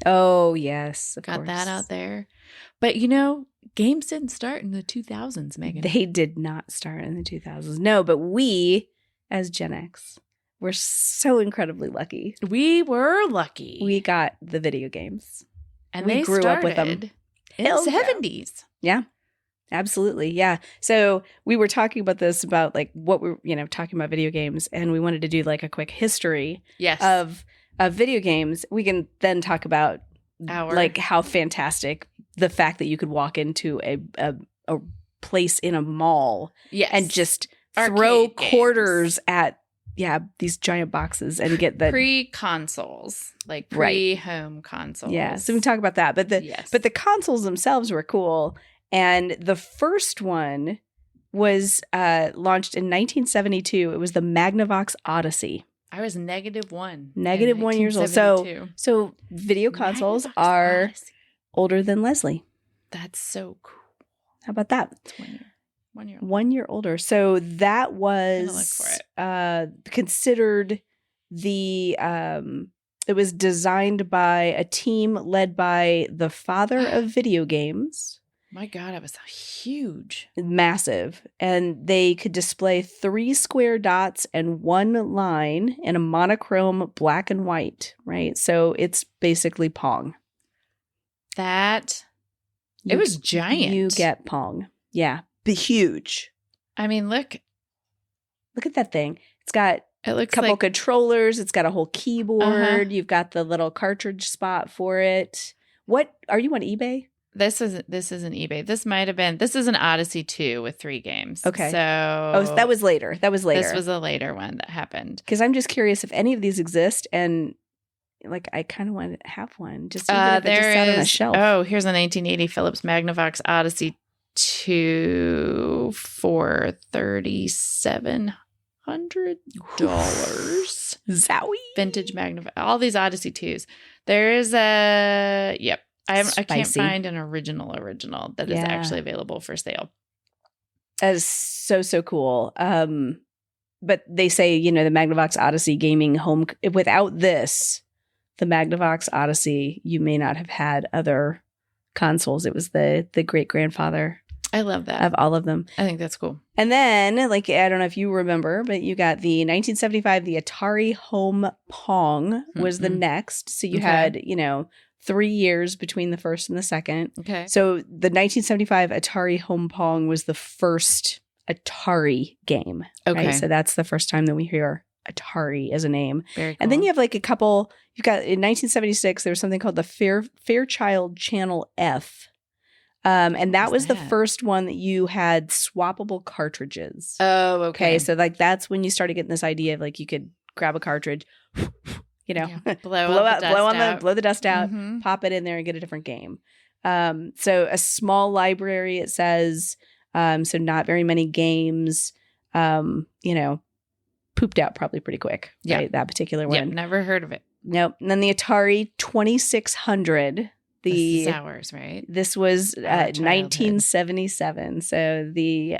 Oh, yes. Got that out there. But, games didn't start in the 2000s, Megan. They did not start in the 2000s. No, but we, as Gen X, were so incredibly lucky. We were lucky. We got the video games. And we grew up with them in the 70s. Yeah. Absolutely. Yeah. So we were talking about this, about like what we're, talking about video games, and we wanted to do like a quick history of video games. We can then talk about like how fantastic the fact that you could walk into a place in a mall and just throw quarters at these giant boxes and get the pre-consoles, like pre-home consoles. Yeah. So we can talk about that. But the consoles themselves were cool. And the first one was launched in 1972. It was the Magnavox Odyssey. I was -1. -1 years old. So video consoles are older than Lesley. That's so cool. How about that? It's 1 year. 1 year. 1 year older. So that was considered it was designed by a team led by the father of video games. My God, it was huge. Massive. And they could display 3 square dots and 1 line in a monochrome black and white, right? So it's basically Pong. It was giant. You get Pong. Yeah. Huge. I mean, look at that thing. It's got a couple controllers. It's got a whole keyboard. You've got the little cartridge spot for it. What are you on eBay? This isn't eBay. This is an Odyssey 2 with 3 games. Okay. So that was later. This was a later one that happened. Because I'm just curious if any of these exist, and like I kind of want to have one. Just even if it just sat on a shelf. Oh, here's a 1980 Philips Magnavox Odyssey 2 for $3,700. Zowie. Vintage Magnavox. All these Odyssey 2s. There is I can't find an original that is actually available for sale. That is so cool. But they say, the Magnavox Odyssey gaming home, without this, the Magnavox Odyssey, you may not have had other consoles. It was the great grandfather. I love that. Of all of them. I think that's cool. And then, I don't know if you remember, but you got the 1975, the Atari Home Pong was the next. So you had, 3 years between the first and the second. Okay. So the 1975 Atari Home Pong was the first Atari game. Okay. Right? So that's the first time that we hear Atari as a name. Very cool. And then you have like a couple, you've got in 1976, there was something called the Fairchild Channel F. And that was the first one that you had swappable cartridges. Oh, okay. So like that's when you started getting this idea of like you could grab a cartridge, blow the dust out, pop it in there and get a different game. So a small library, it says, so not very many games, pooped out probably pretty quick. Yeah. Right? That particular one. Yeah, never heard of it. Nope. And then the Atari 2600. This is ours, right? This was 1977. So the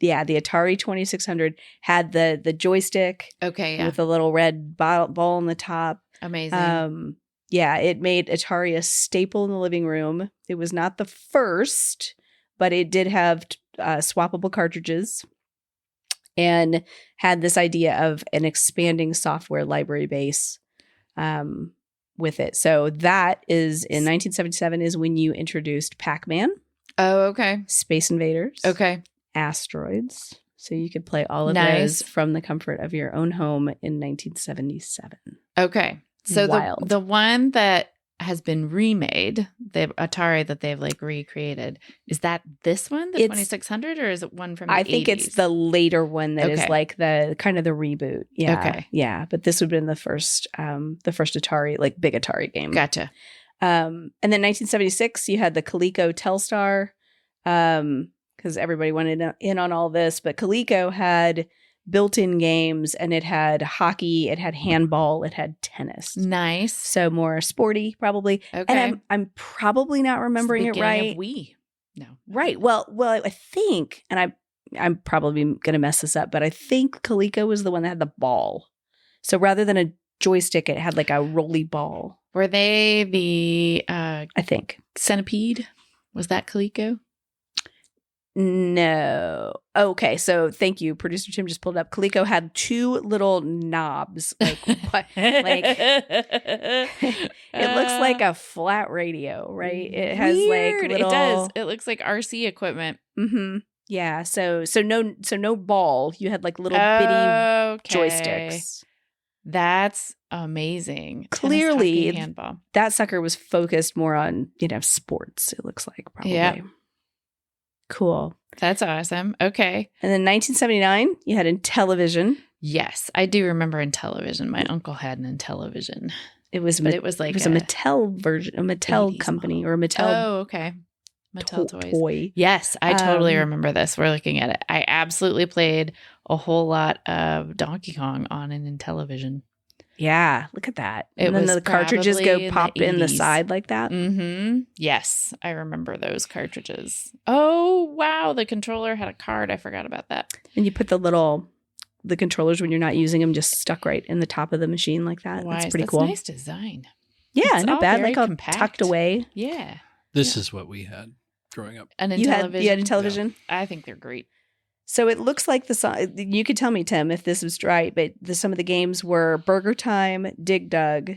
Atari 2600 had the joystick. Okay, yeah. With a little red ball on the top. Amazing. It made Atari a staple in the living room. It was not the first, but it did have swappable cartridges and had this idea of an expanding software library base with it. So that is in 1977 is when you introduced Pac-Man. Oh, okay. Space Invaders. Okay. Asteroids. So you could play all of those from the comfort of your own home in 1977. Okay. So the one that has been remade, the Atari that they've like recreated. Is that this one, the 2600, or is it one from the 80s? I think it's the later one that is like the kind of the reboot. Yeah. Okay. Yeah. But this would have been the first Atari, like big Atari game. Gotcha. And then 1976, you had the Coleco Telstar, because everybody wanted in on all this. But Coleco had built-in games, and it had hockey, it had handball, it had tennis. Nice. So more sporty, probably. Okay. And I'm probably not remembering it right. Of Wii. No. Right. Well, I think, and I'm probably going to mess this up, but I think Coleco was the one that had the ball. So rather than a joystick, it had like a rolly ball. Were they the I think Centipede? Was that Coleco? No. Okay, so thank you. Producer Tim just pulled up. Coleco had two little knobs. Like what? Like it looks like a flat radio, right? It has Weird. like little. It does. It looks like RC equipment. Mm-hmm. Yeah. So no ball. You had like little bitty joysticks. That's amazing. Clearly, Tennis, hockey, handball. That sucker was focused more on sports. It looks like probably. Yeah. Cool. That's awesome. Okay. And then 1979, you had Intellivision. Yes, I do remember Intellivision. My uncle had an Intellivision. It was a Mattel version, a Mattel company model. Or a Mattel. Oh, okay. Mattel toy. Yes, I totally remember this. We're looking at it. I absolutely played a whole lot of Donkey Kong on an Intellivision. Yeah, look at that. And then the cartridges go pop in the side like that. Mm-hmm. Yes, I remember those cartridges. Oh, wow. The controller had a card. I forgot about that. And you put the controllers when you're not using them just stuck right in the top of the machine like that. That's pretty cool. Nice design. Yeah, it's not bad. Like all compact. Tucked away. Yeah. This is what we had growing up. And you had a television? Yeah. I think they're great. So it looks like you could tell me, Tim, if this was right, but some of the games were Burger Time, Dig Dug,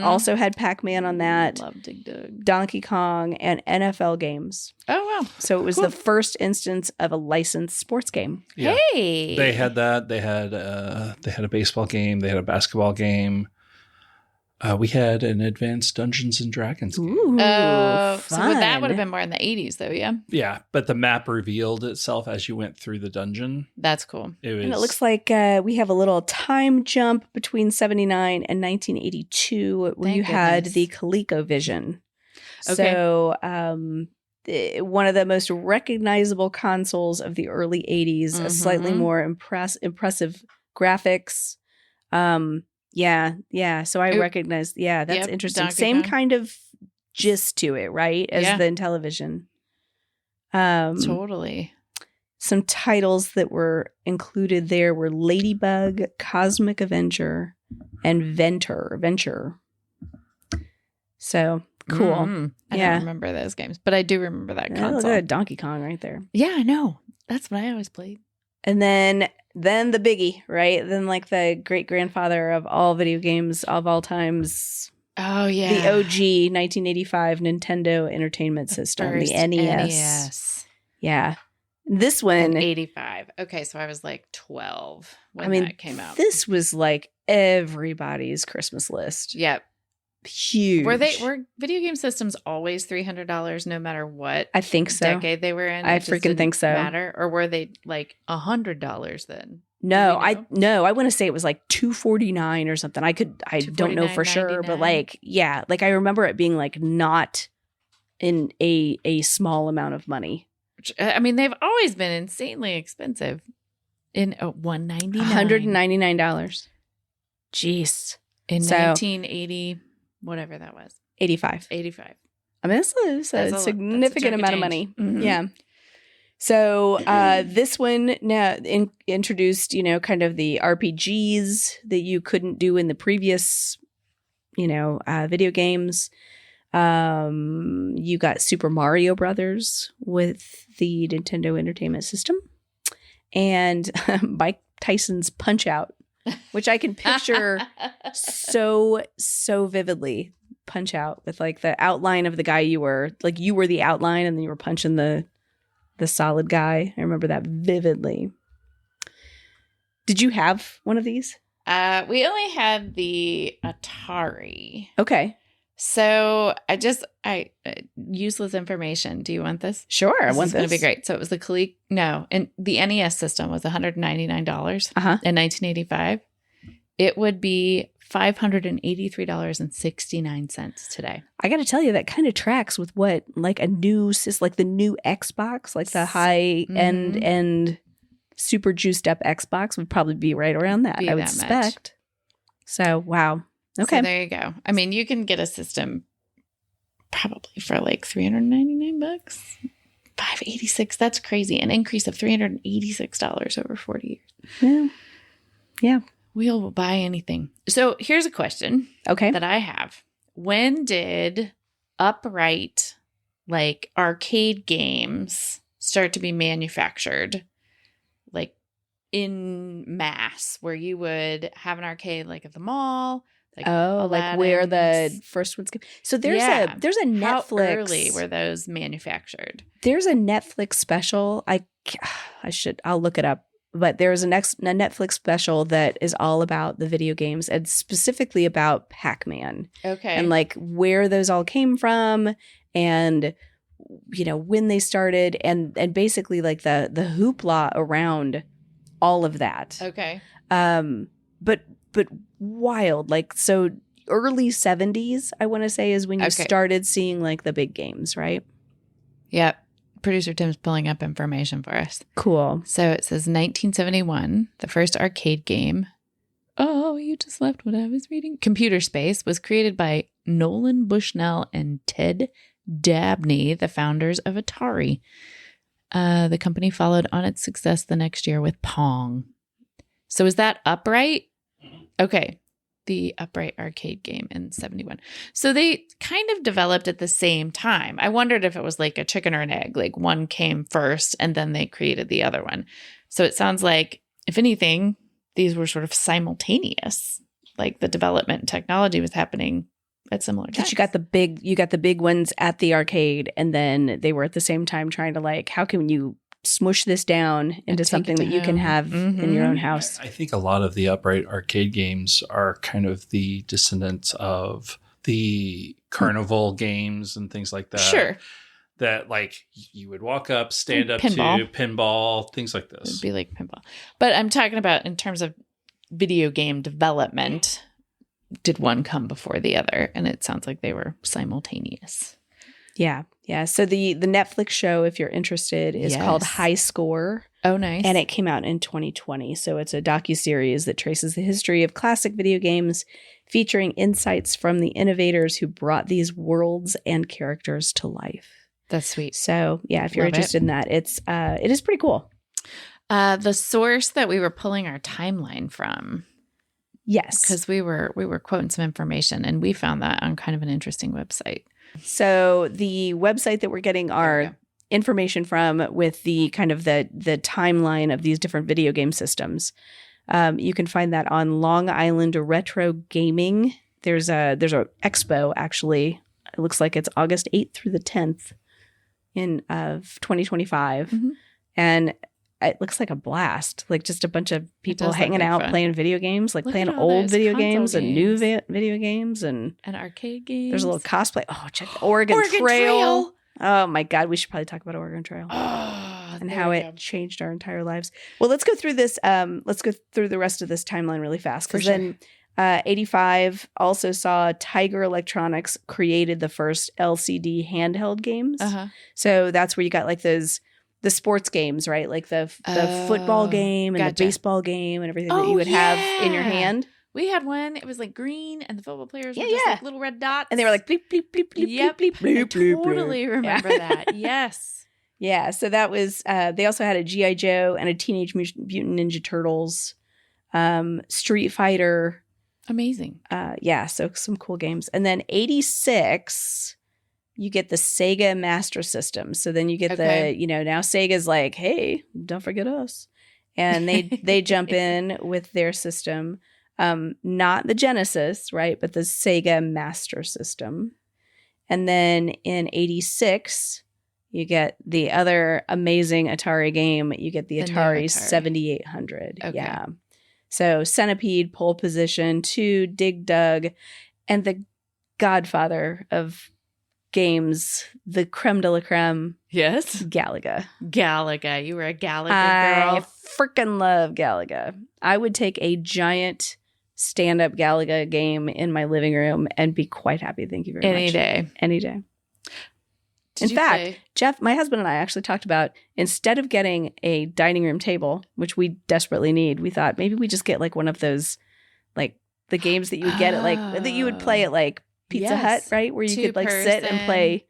also had Pac-Man on that. Love Dig Dug. Donkey Kong, and NFL games. Oh, wow. So it was the first instance of a licensed sports game. Yeah. Hey! They had that. They had a baseball game. They had a basketball game. We had an advanced Dungeons and Dragons game. Ooh, so fun. that would have been more in the 80s, though, yeah? Yeah, but the map revealed itself as you went through the dungeon. That's cool. And it looks like we have a little time jump between 79 and 1982 when you had the ColecoVision. Okay. So one of the most recognizable consoles of the early 80s, a slightly more impressive graphics. Yeah. So I recognize. Yeah, that's interesting. Donkey Same Kong. kind of gist to it, right? As the Intellivision. Totally. Some titles that were included there were Ladybug, Cosmic Avenger, and Venture. So cool. I don't remember those games, but I do remember that console. Look at Donkey Kong right there. Yeah, I know. That's what I always played. And then the biggie, right? Then like the great grandfather of all video games of all times. Oh, yeah. The OG 1985 Nintendo Entertainment System, the NES. Yeah. This one. 85. Okay, so I was like 12 when that came out. This was like everybody's Christmas list. Yep. Huge. Were video game systems always $300 no matter what? I think so. Decade they were in? I freaking think so. Matter, or were they like $100 then? No, I want to say it was like $249 or something. I don't know for sure, but like I remember it being like not in a small amount of money. I mean, they've always been insanely expensive. In $199. $199. Jeez. In 1980, whatever that was. 85. I mean, it's a significant amount of money. Mm-hmm. Yeah. So this one now introduced, kind of the RPGs that you couldn't do in the previous, video games. You got Super Mario Brothers with the Nintendo Entertainment System, and Mike Tyson's Punch-Out, which I can picture so vividly. Punch-Out with like the outline of the guy you were the outline, and then you were punching the solid guy. I remember that vividly. Did you have one of these? We only had the Atari. Okay. So I useless information. Do you want this? Sure. This is going to be great. So it was and the NES system was $199 in 1985. It would be $583.69 today. I got to tell you, that kind of tracks with what like the new Xbox, like the high end and super juiced up Xbox would probably be right around that. I would suspect. So, wow. Okay. So there you go. I mean, you can get a system probably for like $399, $586. That's crazy. An increase of $386 over 40 years. Yeah. We'll buy anything. So here's a question that I have. When did upright, like arcade games start to be manufactured? Like in mass, where you would have an arcade like at the mall? Like like where the first ones came. So there's a Netflix. How early were those manufactured? There's a Netflix special. I'll look it up. But there's a Netflix special that is all about the video games and specifically about Pac-Man. Okay. And like where those all came from and, you know, when they started and basically like the hoopla around all of that. Okay. But wild. Like, so early 70s, I want to say, is when you started seeing like the big games, right? Yep. Producer Tim's pulling up information for us. Cool. So it says 1971, the first arcade game. Oh, you just left what I was reading. Computer Space was created by Nolan Bushnell and Ted Dabney, the founders of Atari. The company followed on its success the next year with Pong. So is that upright? Okay. The upright arcade game in 71. So they kind of developed at the same time. I wondered if it was like a chicken or an egg, like one came first and then they created the other one. So it sounds like, if anything, these were sort of simultaneous. Like the development and technology was happening at similar times. But you got the big ones at the arcade, and then they were at the same time trying to like, how can you smush this down into something that you can have in your own house? I think a lot of the upright arcade games are kind of the descendants of the carnival games and things like that. Sure. That like you would walk up, stand up pinball. to, pinball, things like this. It would be like pinball. But I'm talking about in terms of video game development, did one come before the other? And it sounds like they were simultaneous. Yeah. Yeah. So the Netflix show, if you're interested, is called High Score. Oh, nice. And it came out in 2020. So it's a docuseries that traces the history of classic video games, featuring insights from the innovators who brought these worlds and characters to life. That's sweet. So yeah, if you're interested in that, it is pretty cool. The source that we were pulling our timeline from. Yes. Because we were quoting some information, and we found that on kind of an interesting website. So the website that we're getting our information from with the kind of the timeline of these different video game systems, you can find that on Long Island Retro Gaming. There's a expo, actually. It looks like it's August 8th through the 10th of 2025. Mm-hmm. And it looks like a blast, like just a bunch of people hanging out, fun. Playing video games, like playing old video games and new video games and arcade games. There's a little cosplay. Oh, check the Oregon Trail. Oh my God, we should probably talk about Oregon Trail and how it changed our entire lives. Well, let's go through this. Let's go through the rest of this timeline really fast, because then 85 also saw Tiger Electronics created the first LCD handheld games. So that's where you got like the sports games, right? Like the football game and the baseball game and everything that you would have in your hand. We had one. It was like green, and the football players were just like little red dots. And they were like bleep, bleep, bleep, bleep, bleep, bleep, bleep. I totally remember that. Yes. Yeah. So that was, they also had a G.I. Joe and a Teenage Mutant Ninja Turtles, Street Fighter. Amazing. So some cool games. And then 86... you get the Sega Master System. So then you get now Sega's like, hey, don't forget us. And they jump in with their system. Not the Genesis, right? But the Sega Master System. And then in 86, you get the other amazing Atari game. You get the Atari 7800. Okay. Yeah. So Centipede, Pole Position, 2, Dig Dug. And the godfather of games, the creme de la creme. Yes. Galaga. Galaga. You were a Galaga I girl. freaking love Galaga. I would take a giant stand-up Galaga game in my living room and be quite happy. Thank you very much. Any day. Any day. In fact, Jeff, my husband and I actually talked about, instead of getting a dining room table, which we desperately need, we thought maybe we just get like one of those, like the games that you would get at like, that you would play at like Pizza Hut, right? Where you could like sit and play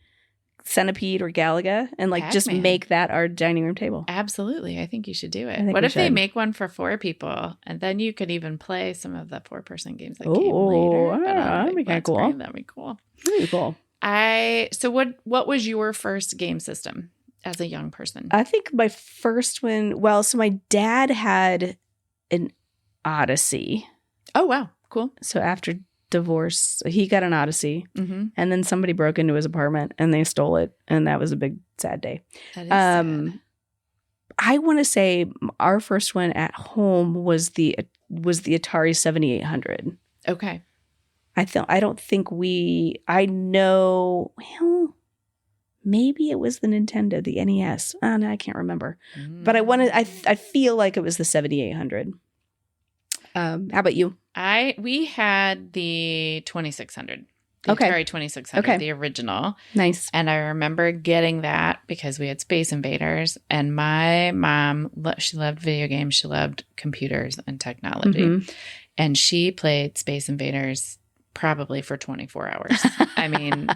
Centipede or Galaga and like just make that our dining room table. Absolutely. I think you should do it. What if they make one for 4 people and then you could even play some of the 4-person games that came later? That'd be kind of cool. That'd be cool. Really cool. So what was your first game system as a young person? I think my first one, so my dad had an Odyssey. Oh, wow. Cool. So after divorce, he got an Odyssey, and then somebody broke into his apartment and they stole it, and that was a big sad day. That is sad. I want to say our first one at home was the Atari 7800. Okay. I don't think I know, well, maybe it was the Nintendo, the NES. Oh, no, I can't remember. But I feel like it was the 7800. How about you? We had the 2600. The Okay. Atari 2600, the original. Nice. And I remember getting that because we had Space Invaders. And my mom, she loved video games. She loved computers and technology. And she played Space Invaders probably for 24 hours. I mean,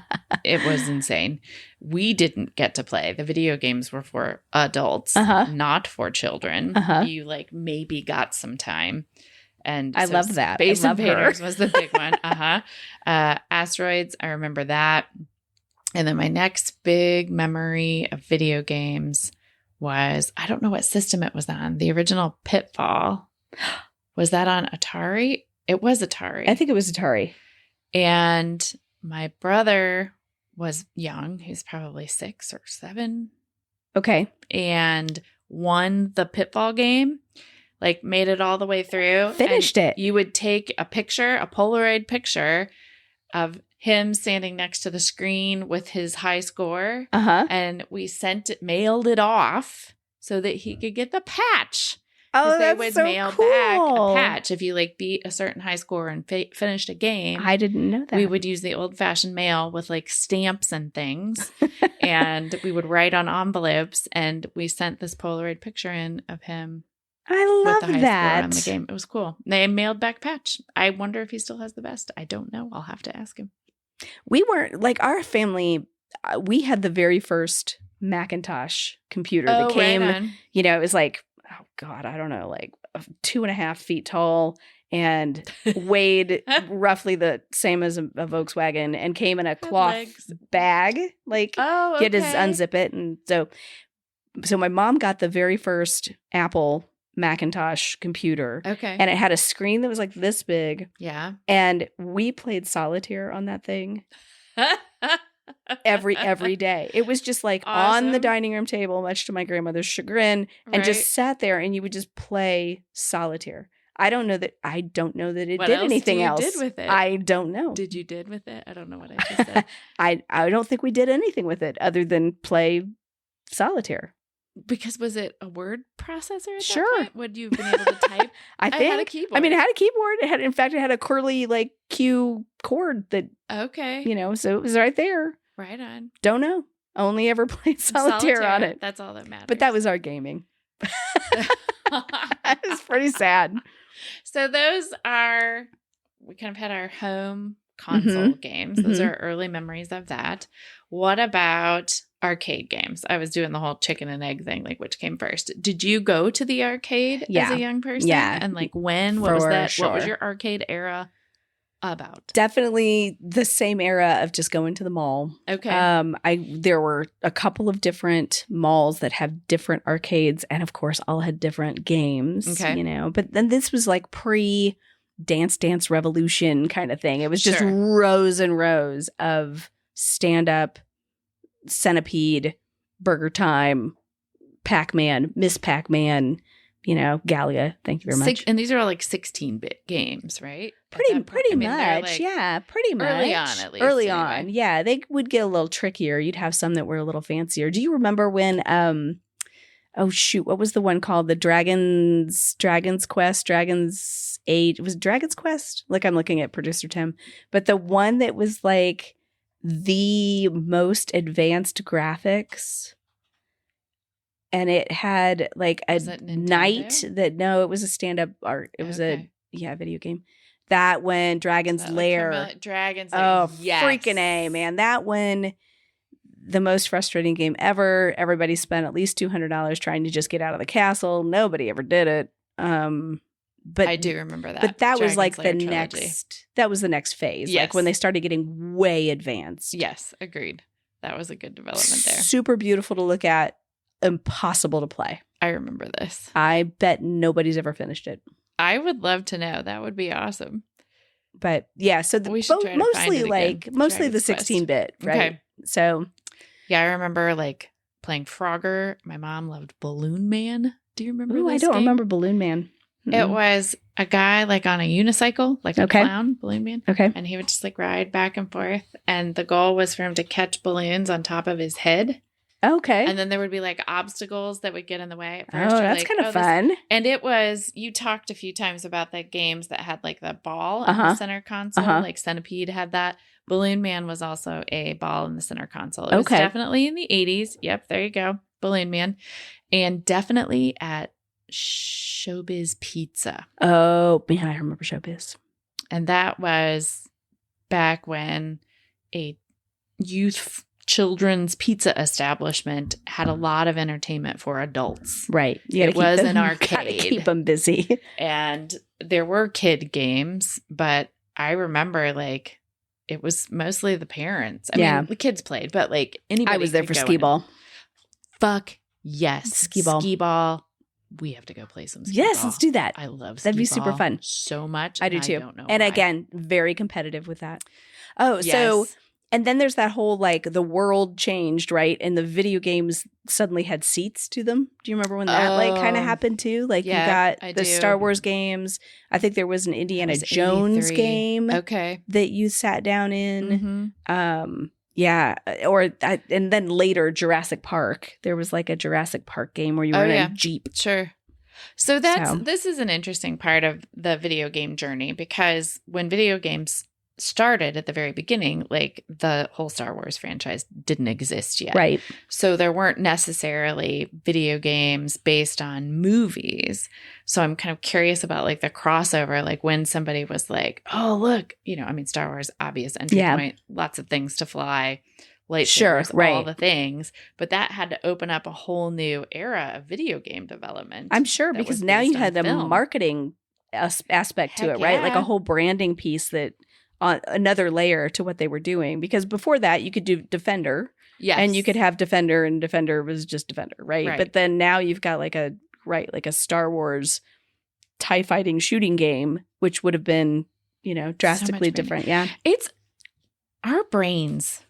it was insane. We didn't get to play. The video games were for adults, not for children. You like maybe got some time. And I love that. Space Invaders was the big one. Asteroids, I remember that. And then my next big memory of video games was, I don't know what system it was on. The original Pitfall. Was that on Atari? It was Atari. I think it was Atari. And my brother was young. He was probably 6 or 7. Okay. And won the Pitfall game. Like made it all the way through. Finished it. You would take a picture, a Polaroid picture of him standing next to the screen with his high score. And we mailed it off so that he could get the patch. Oh, they that's would so mail cool. back a patch if you like beat a certain high score and finished a game. I didn't know that. We would use the old-fashioned mail with like stamps and things, and we would write on envelopes. And we sent this Polaroid picture in of him. I love with the high that score on the game. It was cool. They mailed back patch. I wonder if he still has the best. I don't know. I'll have to ask him. We weren't like our family. We had the very first Macintosh computer that came. Right on. It was like, oh God, I don't know, like 2.5 feet tall and weighed roughly the same as a Volkswagen and came in a cloth bag. Like, you had to unzip it. And so my mom got the very first Apple Macintosh computer. Okay. And it had a screen that was like this big. Yeah. And we played solitaire on that thing. every day. It was just like awesome. On the dining room table, much to my grandmother's chagrin, and just sat there and you would just play solitaire. I don't know that it what did else anything else. Did with it? I don't know. Did you did with it? I don't know what I just said. I don't think we did anything with it other than play solitaire. Because was it a word processor at Sure. that point? Would you have been able to type? I think. had a keyboard. I mean, it had a keyboard. In fact, it had a curly like Q cord that. Okay. So it was right there. Right on. Don't know. Only ever played solitaire on it. That's all that matters. But that was our gaming. It was pretty sad. So we kind of had our home console games. Those are early memories of that. What about arcade games? I was doing the whole chicken and egg thing, like which came first. Did you go to the arcade as a young person? Yeah. And like when? What was that? Sure. What was your arcade era about? Definitely the same era of just going to the mall. Okay. There were a couple of different malls that have different arcades, and of course all had different games. Okay. But then this was like pre Dance Dance Revolution kind of thing. It was just rows and rows of stand-up, Centipede, Burger Time, Pac-Man, Miss Pac-Man, Galia. Thank you very much. And these are all like 16-bit games, right? Pretty much. Pretty much. Early on, at least. Early anyway. on. Yeah. They would get a little trickier. You'd have some that were a little fancier. Do you remember when, oh shoot, what was the one called? The Dragon's Quest, Dragon's Age. Was it Dragon's Quest? Like, I'm looking at producer Tim. But the one that was like the most advanced graphics. And it had like a knight it was a stand-up art. It was a video game. That one, Dragon's Lair. Dragon's Lair. Oh, yes. Freaking A, man. That one, the most frustrating game ever. Everybody spent at least $200 trying to just get out of the castle. Nobody ever did it. But I do remember that. But that was like the trilogy. next phase. Yes. Like when they started getting way advanced. Yes, agreed. That was a good development there. Super beautiful to look at. Impossible to play. I remember this. I bet nobody's ever finished it. I would love to know. That would be awesome. But yeah, so mostly the 16-bit, right? Okay. So yeah, I remember like playing Frogger. My mom loved Balloon Man. Do you remember this I don't game? remember Balloon Man. Mm-mm. It was a guy like on a unicycle, like a clown, Balloon Man. Okay. And he would just like ride back and forth. And the goal was for him to catch balloons on top of his head. Okay. And then there would be like obstacles that would get in the way. That's kind of fun. And it was, you talked a few times about the games that had like the ball in the center console. Like Centipede had that. Balloon Man was also a ball in the center console. It was definitely in the 80s. Yep, there you go. Balloon Man. And definitely at Showbiz Pizza. Oh, man, I remember Showbiz. And that was back when a children's pizza establishment had a lot of entertainment for adults. Right. It was an arcade. Keep them busy. And there were kid games, but I remember like it was mostly the parents. I mean, the kids played, but like anybody. I was there for skee ball. Fuck yes. Skee ball. Skee ball. We have to go play some skee ball. Yes, let's do that. I love skee That'd be super fun. So much. I do too. I don't know and why. Again, very competitive with that. Oh, yes. So and then there's that whole like the world changed, right? And the video games suddenly had seats to them. Do you remember when that like kind of happened too? Like you got the Star Wars games. I think there was an Indiana Jones game. Okay. That you sat down in. Mm-hmm. And then later Jurassic Park. There was like a Jurassic Park game where you were in a Jeep. Sure. So this is an interesting part of the video game journey because when video games started at the very beginning, like the whole Star Wars franchise didn't exist yet. Right. So there weren't necessarily video games based on movies. So I'm kind of curious about like the crossover, like when somebody was like, oh, look, Star Wars, obvious entry point, lots of things to fly, lightsabers, all the things. But that had to open up a whole new era of video game development. I'm sure because now you had the marketing aspect to it, right? Like a whole branding piece that another layer to what they were doing, because before that you could do Defender, and you could have Defender, and Defender was just Defender, right? But then now you've got like a Star Wars TIE fighting shooting game, which would have been drastically different. Yeah, it's our brains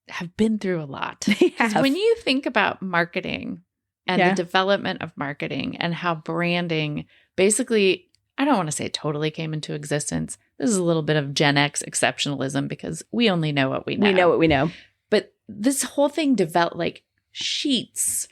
have been through a lot. When you think about marketing and the development of marketing and how branding basically, I don't want to say totally came into existence. This is a little bit of GenX exceptionalism because we only know what we know. We know what we know. But this whole thing developed like sheets,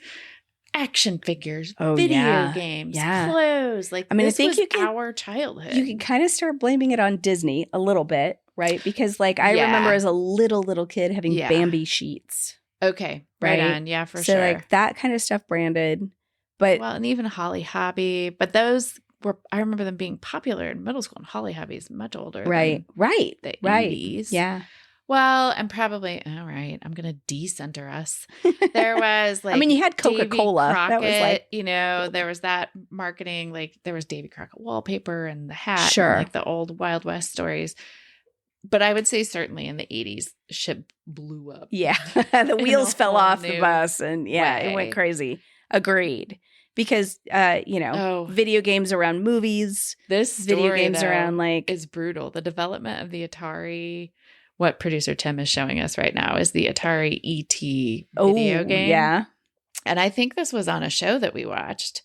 action figures, video games, clothes. Like, I think our childhood. You can kind of start blaming it on Disney a little bit, right? Because like I remember as a little kid having Bambi sheets. Okay. Right on. Yeah, for sure. So like that kind of stuff branded. But and even Holly Hobby. But those I remember them being popular in middle school, and Holly Hobby is much older. Right. The 80s. Yeah. Well, and probably, all right, I'm going to decenter us. There was like, you had Coca-Cola. Crockett, that was like, there was that marketing, like there was Davy Crockett wallpaper and the hat. Sure. And, like the old Wild West stories. But I would say certainly in the 80s, ship blew up. Yeah. The wheels fell off the bus and it went crazy. Agreed. Because, video games around movies. This video games around like is brutal. The development of the Atari, what producer Tim is showing us right now is the Atari ET video game. Yeah. And I think this was on a show that we watched.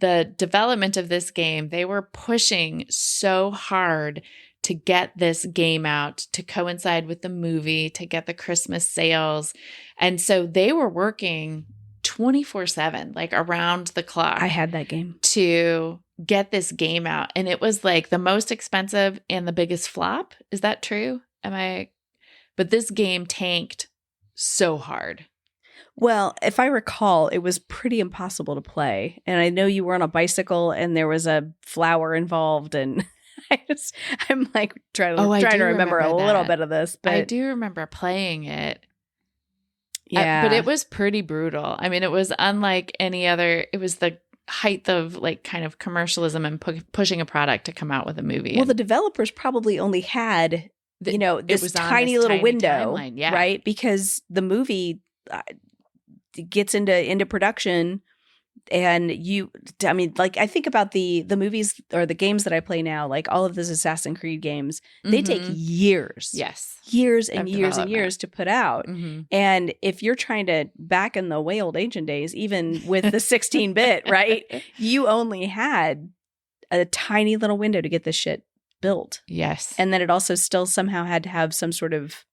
the development of this game, they were pushing so hard to get this game out to coincide with the movie, to get the Christmas sales. And so they were working 24/7, like around the clock. I had that game. To get this game out. And it was like the most expensive and the biggest flop. Is that true? But this game tanked so hard. Well, if I recall, it was pretty impossible to play. And I know you were on a bicycle and there was a flower involved. And I'm like trying to remember a little bit of this. But I do remember playing it. Yeah. But it was pretty brutal. I mean, it was unlike any other. It was the height of like kind of commercialism and pushing a product to come out with a movie. Well, the developers probably only had, this tiny little window, right? Because the movie gets into production, and I think about the movies or the games that I play now, like all of these Assassin's Creed games, they take years. Yes. Years and years and years to put out. Mm-hmm. And if you're trying to, back in the way old ancient days, even with the 16-bit, right, you only had a tiny little window to get this shit built. Yes. And then it also still somehow had to have some sort of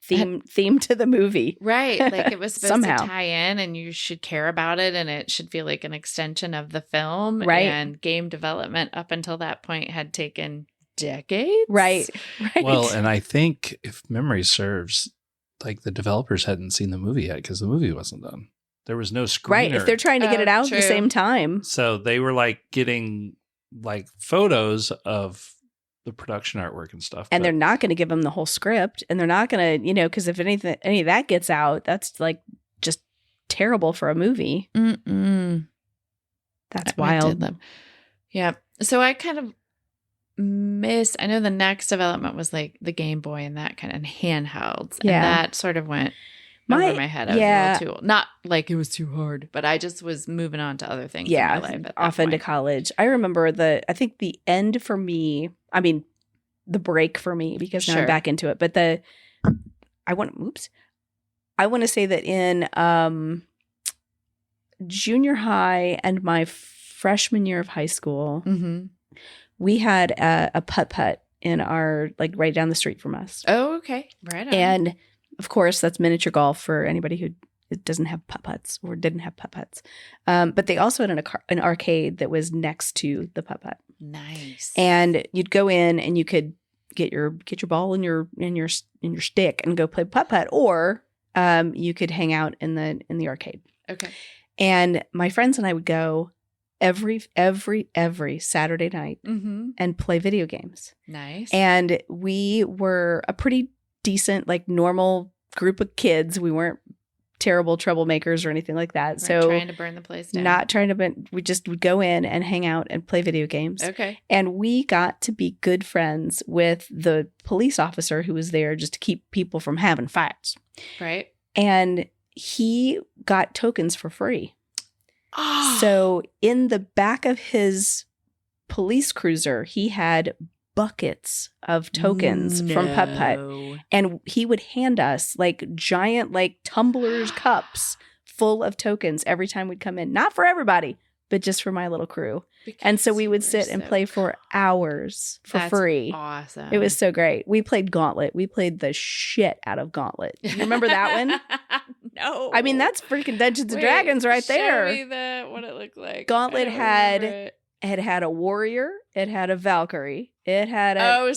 theme to the movie. Right. Like it was supposed to tie in and you should care about it and it should feel like an extension of the film. Right. And game development up until that point had taken decades. Right. Well, and I think if memory serves, like the developers hadn't seen the movie yet because the movie wasn't done. There was no screener. Right. If they're trying to get it out at the same time. So they were like getting like photos of the production artwork and stuff. And they're not going to give them the whole script. And they're not going to, because if any of that gets out, that's like just terrible for a movie. Mm-mm. That's wild. Yeah. So I kind of I know the next development was like the Game Boy and that kind of handhelds. And that sort of went over my head. I was a little too, not like it was too hard, but I just was moving on to other things in my life at off into college. I remember I think the end for me, the break for me, because now I'm back into it. But I want to say that in junior high and my freshman year of high school, we had a putt-putt in our, like right down the street from us. Oh, okay. Right on. And of course, that's miniature golf for anybody who doesn't have putt-putts or didn't have putt-putts. But they also had an arcade that was next to the putt-putt. Nice. And you'd go in and you could get your ball in your stick and go play putt-putt, or you could hang out in the arcade. Okay. And my friends and I would go every Saturday night and play video games. Nice. And we were a pretty decent, like normal group of kids. We weren't terrible troublemakers or anything like that. So trying to burn the place down. Not trying to we just would go in and hang out and play video games. Okay. And we got to be good friends with the police officer who was there just to keep people from having fights. Right. And he got tokens for free. Oh. So in the back of his police cruiser, he had buckets of tokens from putt-putt. And he would hand us like giant, like tumblers, cups full of tokens every time we'd come in. Not for everybody, but just for my little crew. And so we would sit and play for hours for free. Awesome. It was so great. We played Gauntlet. We played the shit out of Gauntlet. You remember that one? No. I mean, that's freaking Dungeons and Dragons right there. Show me what it looked like. Gauntlet had a warrior. It had a Valkyrie. It had an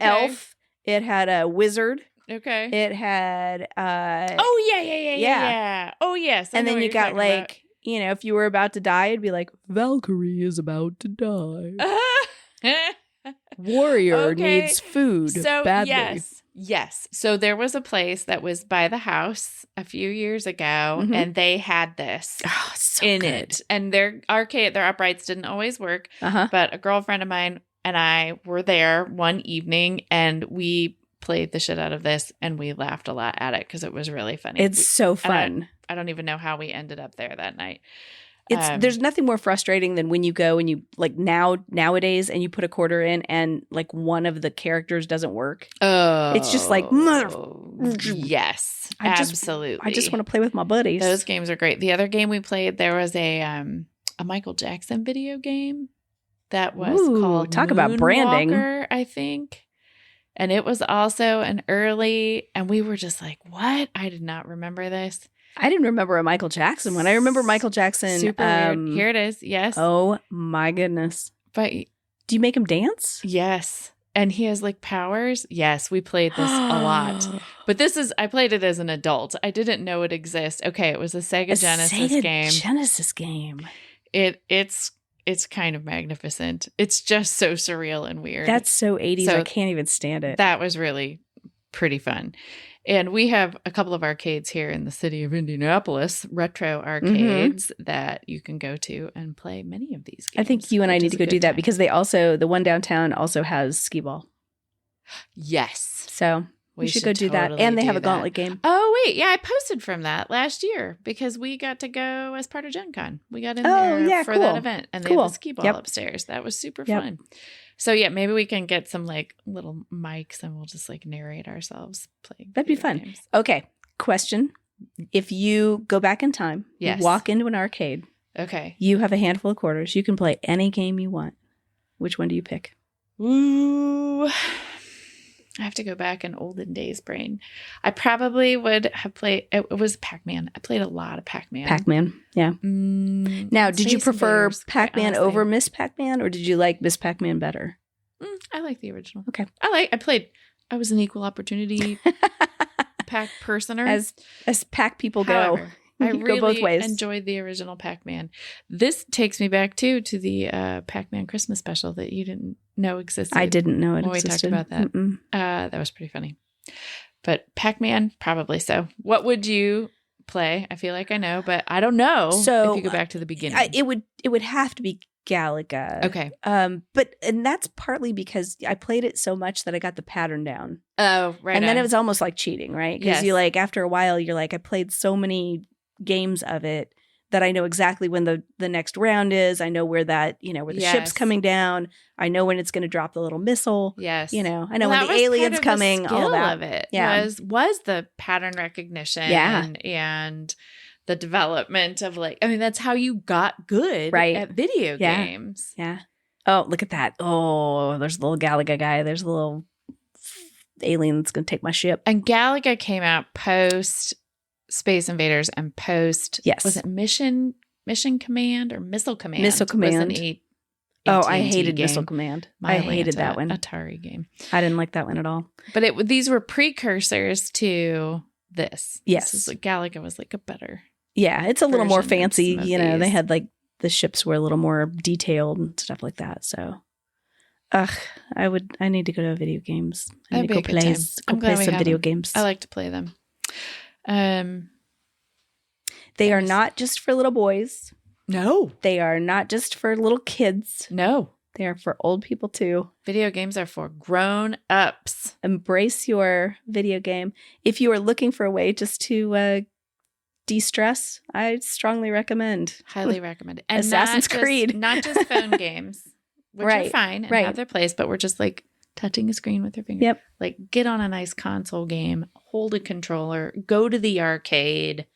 elf. It had a wizard. Okay. It had oh yeah. Oh yes. And then you got like, if you were about to die, it'd be like, Valkyrie is about to die. Warrior needs food badly. Yes. So there was a place that was by the house a few years ago, and they had this in it. And their uprights didn't always work, but a girlfriend of mine and I were there one evening, and we played the shit out of this, and we laughed a lot at it because it was really funny. It's so fun. I don't even know how we ended up there that night. There's nothing more frustrating than when you go and you like nowadays and you put a quarter in and like one of the characters doesn't work. Oh, it's just like yes, absolutely. I just want to play with my buddies. Those games are great. The other game we played, there was a a Michael Jackson video game that was called talk about branding, Moonwalker, I think. And it was also an early, and we were just like, what? I did not remember this. I didn't remember a Michael Jackson one. I remember Michael Jackson. Super weird. Here it is. Yes. Oh my goodness. But do you make him dance? Yes. And he has like powers. Yes, we played this a lot. But I played it as an adult. I didn't know it exists. Okay, it was a Sega Genesis game. Genesis game. It's kind of magnificent. It's just so surreal and weird. That's so 80s. So I can't even stand it. That was really pretty fun. And we have a couple of arcades here in the city of Indianapolis, retro arcades that you can go to and play many of these games. I think you and I need to go do that because the one downtown also has skee ball. Yes. So we should go do that. And they have a gauntlet game. Oh, wait. Yeah, I posted from that last year because we got to go as part of Gen Con. We got in there for that event. And they have a skee ball upstairs. That was super fun. So, yeah, maybe we can get some, like, little mics and we'll just, like, narrate ourselves playing. That'd be fun. Games. Okay. Question. If you go back in time, you walk into an arcade. Okay. You have a handful of quarters. You can play any game you want. Which one do you pick? Ooh. I have to go back in olden days brain. I probably would have played, it was Pac-Man. I played a lot of Pac-Man. Pac-Man, yeah. Now, did you prefer Pac-Man over Miss Pac-Man or did you like Miss Pac-Man better? I like the original. Okay. I was an equal opportunity Pac personer. As Pac people However, go. I go really both ways. Enjoyed the original Pac-Man. This takes me back to the Pac-Man Christmas special that you didn't know existed. I didn't know it existed. We talked about that. That was pretty funny. But Pac-Man, probably so. What would you play? I feel like I know, but I don't know. So if you go back to the beginning, it would have to be Galaga. Okay. And that's partly because I played it so much that I got the pattern down. Oh, right. And then it was almost like cheating, right? Because you like after a while, you're like, I played so many games of it that I know exactly when the next round is. I know where where the ship's coming down. I know when it's going to drop the little missile. Yes. I know when the alien's coming. All that of it was the pattern recognition. And the development of that's how you got good at video games. Yeah. Oh, look at that. Oh, there's the little Galaga guy. There's the little alien that's going to take my ship. And Galaga came out post Space Invaders and post, was it Mission Command or Missile Command? Missile Command. Was an I hated game. Missile Command. I hated that one. Atari game. I didn't like that one at all. But these were precursors to this. Yes. Galaga was like a better. Yeah, it's a little more fancy. They had the ships were a little more detailed and stuff like that. So, I need to go to video games. I need to go play some video games. I like to play them. They are not just for little boys. No. They are not just for little kids. No. They are for old people too. Video games are for grown-ups. Embrace your video game. If you are looking for a way just to de-stress, I strongly recommend. Highly recommend it. And Assassin's Creed. Not just phone games, which are fine and have their place, but we're just touching a screen with your finger. Yep. Get on a nice console game, hold a controller, go to the arcade,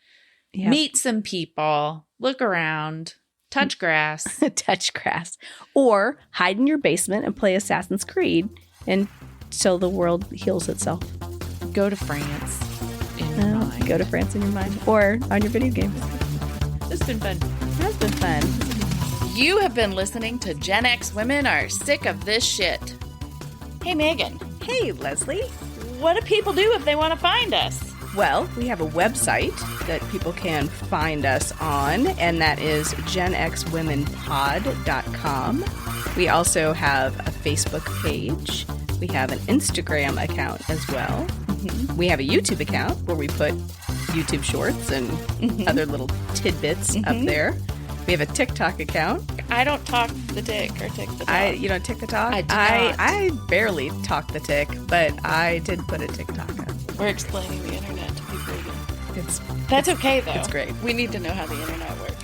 meet some people, look around, touch grass. Touch grass. Or hide in your basement and play Assassin's Creed until the world heals itself. Go to France in your mind. Go to France in your mind. Or on your video games. It's been fun. It has been fun. You have been listening to Gen X Women Are Sick of This Shit. Hey, Megan. Hey, Leslie. What do people do if they want to find us? Well, we have a website that people can find us on, and that is genxwomenpod.com. We also have a Facebook page. We have an Instagram account as well. Mm-hmm. We have a YouTube account where we put YouTube shorts and other little tidbits up there. We have a TikTok account. I don't talk the tick or tick the talk. You don't tick the talk? I do not. I barely talk the tick, but I did put a TikTok up. We're explaining the internet to people again. That's okay, though. It's great. We need to know how the internet works.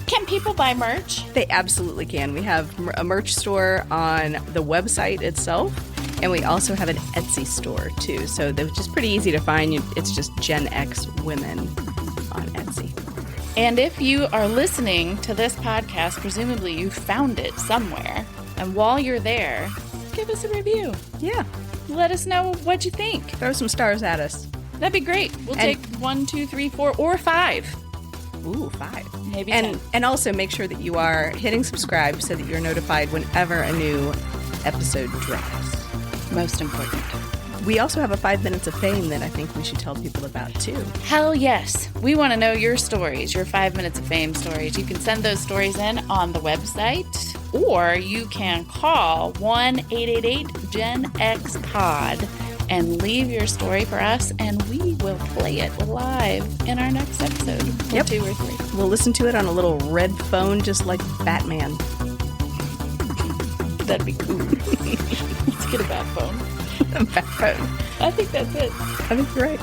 Can people buy merch? They absolutely can. We have a merch store on the website itself, and we also have an Etsy store, too. So they're just pretty easy to find. It's just Gen X Women on Etsy. And if you are listening to this podcast, presumably you found it somewhere. And while you're there, give us a review. Yeah. Let us know what you think. Throw some stars at us. That'd be great. We'll take 1, 2, 3, 4, or 5. Ooh, 5. Maybe 10. And also make sure that you are hitting subscribe so that you're notified whenever a new episode drops. Most important. We also have a 5 minutes of fame that I think we should tell people about too. Hell yes. We want to know your stories, your 5 minutes of fame stories. You can send those stories in on the website, or you can call 1-888-GenX-POD and leave your story for us, and we will play it live in our next episode. Or 2 or 3. We'll listen to it on a little red phone just like Batman. That'd be cool. Let's get a bat phone. A bat phone. I think that's it. I think you're right.